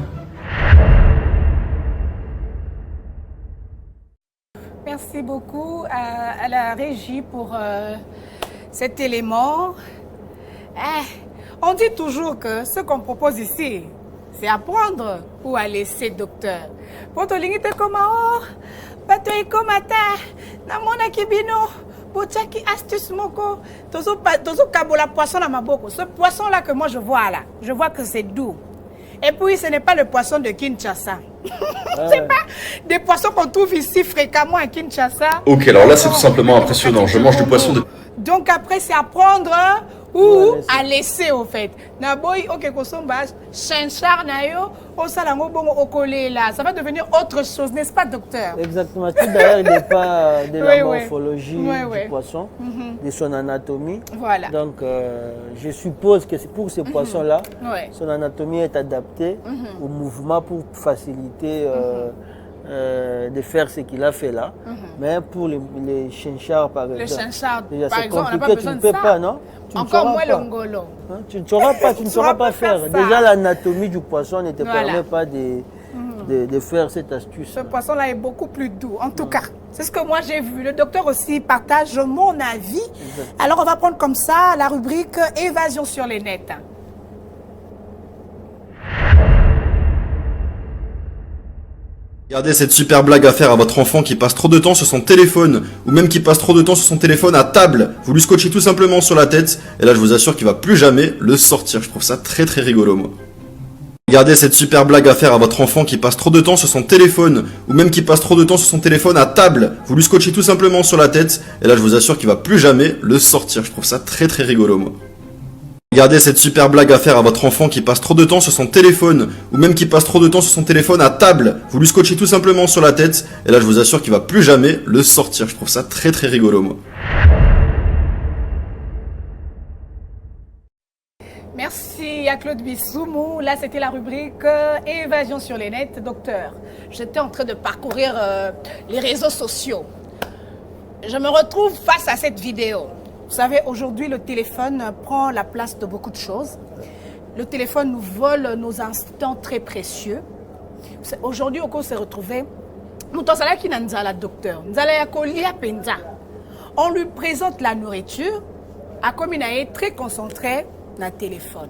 Merci beaucoup à la régie pour cet élément. On dit toujours que ce qu'on propose ici, c'est à prendre ou à laisser, docteur. Pour te limiter comme bato ekomata na mona kibino bochaki astuce moko tozo kabola poisson na maboko. Ce poisson là que moi je vois là, je vois que c'est doux. Et puis ce n'est pas le poisson de Kinshasa. C'est pas des poissons qu'on trouve ici fréquemment à Kinshasa. Ok, alors là c'est tout simplement impressionnant. Je mange du poisson de... Donc après c'est à prendre ou à laisser au fait. Na boy ok kosomba chinchar na yo osalango bongo okole là, ça va devenir autre chose, n'est-ce pas docteur? Exactement. Tout d'ailleurs il dépend de la Oui. morphologie du poisson, de son anatomie. Voilà. Donc je suppose que pour ces poissons-là, Ouais. son anatomie est adaptée au mouvement pour faciliter de faire ce qu'il a fait là. Mais pour les chinchards par exemple, Le chinchard, déjà, par c'est exemple, on n'a pas compliqué, besoin tu de ne peux ça. pas, non? Tu ne Encore sauras moins pas. le ngolo. Hein, tu ne sauras pas, tu ne sauras pas faire. ça. Déjà l'anatomie du poisson ne te Voilà. permet pas de faire cette astuce. Ce poisson-là est beaucoup plus doux. En tout cas, c'est ce que moi j'ai vu. Le docteur aussi partage mon avis. Alors on va prendre comme ça la rubrique évasion sur les nets. Regardez cette super blague à faire à votre enfant qui passe trop de temps sur son téléphone, ou même qui passe trop de temps sur son téléphone à table. Vous lui scotchez tout simplement sur la tête, et là je vous assure qu'il va plus jamais le sortir. Je trouve ça très très rigolo moi. Regardez cette super blague à faire à votre enfant qui passe trop de temps sur son téléphone, ou même qui passe trop de temps sur son téléphone à table. Vous lui scotchez tout simplement sur la tête, et là je vous assure qu'il va plus jamais le sortir. Je trouve ça très très rigolo moi. Regardez cette super blague à faire à votre enfant qui passe trop de temps sur son téléphone, ou même qui passe trop de temps sur son téléphone à table. Vous lui scotchez tout simplement sur la tête, et là je vous assure qu'il va plus jamais le sortir. Je trouve ça très très rigolo moi. Merci à Claude Bissoumou. Là, c'était la rubrique évasion sur les nets. Docteur, j'étais en train de parcourir les réseaux sociaux. Je me retrouve face à cette vidéo. Vous savez, aujourd'hui, le téléphone prend la place de beaucoup de choses. Le téléphone nous vole nos instants très précieux. Aujourd'hui, on s'est retrouvé. Docteur. On lui présente la nourriture. À comme il est très concentré dans le téléphone.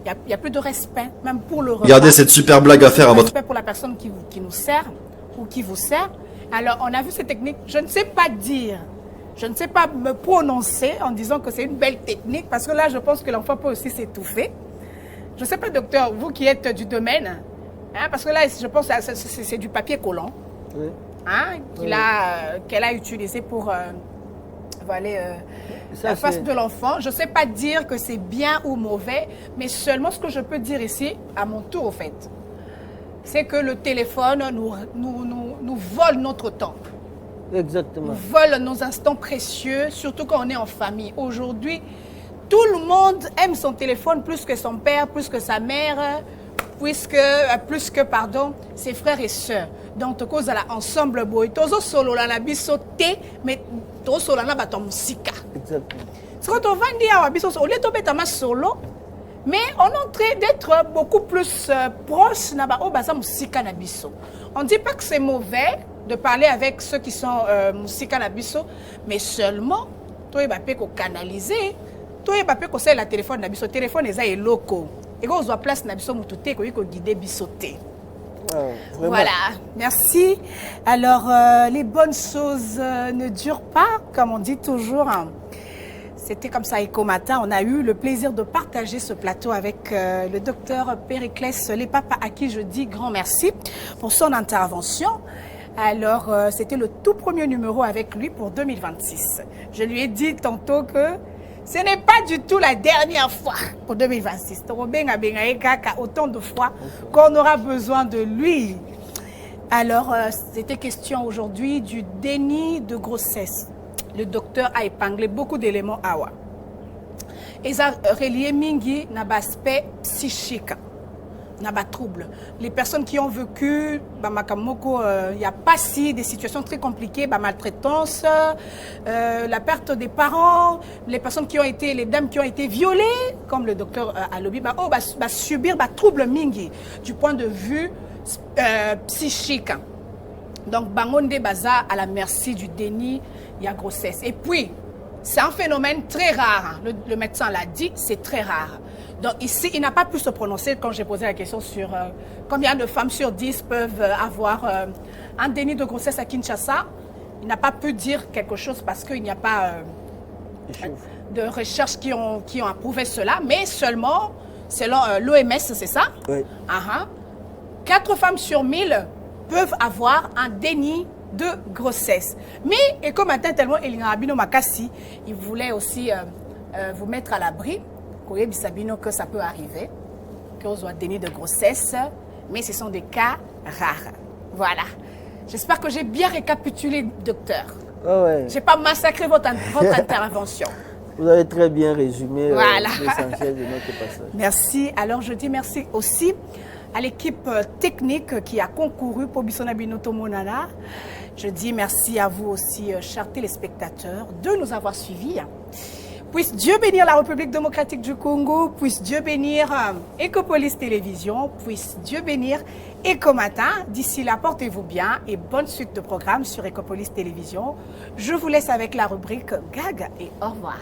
Il n'y a plus de respect, même pour le repas. Regardez cette super blague à faire à votre... Respect pour la personne qui nous sert ou qui vous sert. Alors, on a vu ces techniques. Je ne sais pas dire. Je ne sais pas me prononcer en disant que c'est une belle technique parce que là, je pense que l'enfant peut aussi s'étouffer. Je ne sais pas, docteur, vous qui êtes du domaine, hein, parce que là, je pense que c'est du papier collant hein, qu'elle a utilisé pour voiler la face de l'enfant. Je ne sais pas dire que c'est bien ou mauvais, mais seulement ce que je peux dire ici, à mon tour au fait, c'est que le téléphone nous vole notre temps. Exactement. Nous vole nos instants précieux, surtout quand on est en famille. Aujourd'hui, tout le monde aime son téléphone plus que son père, plus que sa mère, plus que ses frères et sœurs. Donc, cause à la ensemble boy. Tozo solo la na biso te, mais tozo solo na bato musika. Exactement. C'est quand on va dire à biso solo, to betama solo, mais on est en train d'être beaucoup plus proche na ba o basa musika na biso. On dit pas que c'est mauvais de parler avec ceux qui sont musika na biso, mais seulement toi il va pas canaliser. Toi il va pas que c'est la téléphone na biso, téléphone eza eloko. Et quand on voit place na biso mutute ko yiko guider biso te. Voilà, merci. Alors, les bonnes choses ne durent pas, comme on dit toujours. Hein. C'était comme ça, Éco Matin. On a eu le plaisir de partager ce plateau avec le docteur Périclès Lepapa, à qui je dis grand merci pour son intervention. Alors, c'était le tout premier numéro avec lui pour 2026. Je lui ai dit tantôt que ce n'est pas du tout la dernière fois pour 2026. Autant de fois qu'on aura besoin de lui. Alors, c'était question aujourd'hui du déni de grossesse. Le docteur a épinglé beaucoup d'éléments awa. Et ça relié mingi n'a pas aspect psychique. N'a pas trouble. Les personnes qui ont vécu, il y a pas si des situations très compliquées, maltraitance, la perte des parents, les personnes qui ont été, les dames qui ont été violées, comme le docteur Alobi, subir trouble mingi du point de vue psychique. Donc, bangonde baza à la merci du déni, il y a grossesse. Et puis, c'est un phénomène très rare. Le médecin l'a dit, c'est très rare. Donc ici, il n'a pas pu se prononcer quand j'ai posé la question sur combien de femmes sur 10 peuvent avoir un déni de grossesse à Kinshasa. Il n'a pas pu dire quelque chose parce qu'il n'y a pas de recherches qui ont approuvé cela, mais seulement, selon l'OMS, c'est ça? Oui. 4 femmes sur 1000 peuvent avoir un déni de grossesse. Mais, et comme matin tellement Elinabino Makassi, il voulait aussi vous mettre à l'abri, que ça peut arriver, qu'on soit déni de grossesse, mais ce sont des cas rares. Voilà. J'espère que j'ai bien récapitulé, docteur. Oh ouais. Je n'ai pas massacré votre intervention. Vous avez très bien résumé voilà. l'essentiel de notre passage. Merci. Alors, je dis merci aussi à l'équipe technique qui a concouru pour Bissona Binoto Monana. Je dis merci à vous aussi, chers téléspectateurs, de nous avoir suivis. Puisse Dieu bénir la République démocratique du Congo, puisse Dieu bénir Ecopolis Télévision, puisse Dieu bénir Éco Matin. D'ici là, portez-vous bien et bonne suite de programme sur Ecopolis Télévision. Je vous laisse avec la rubrique Gag et au revoir.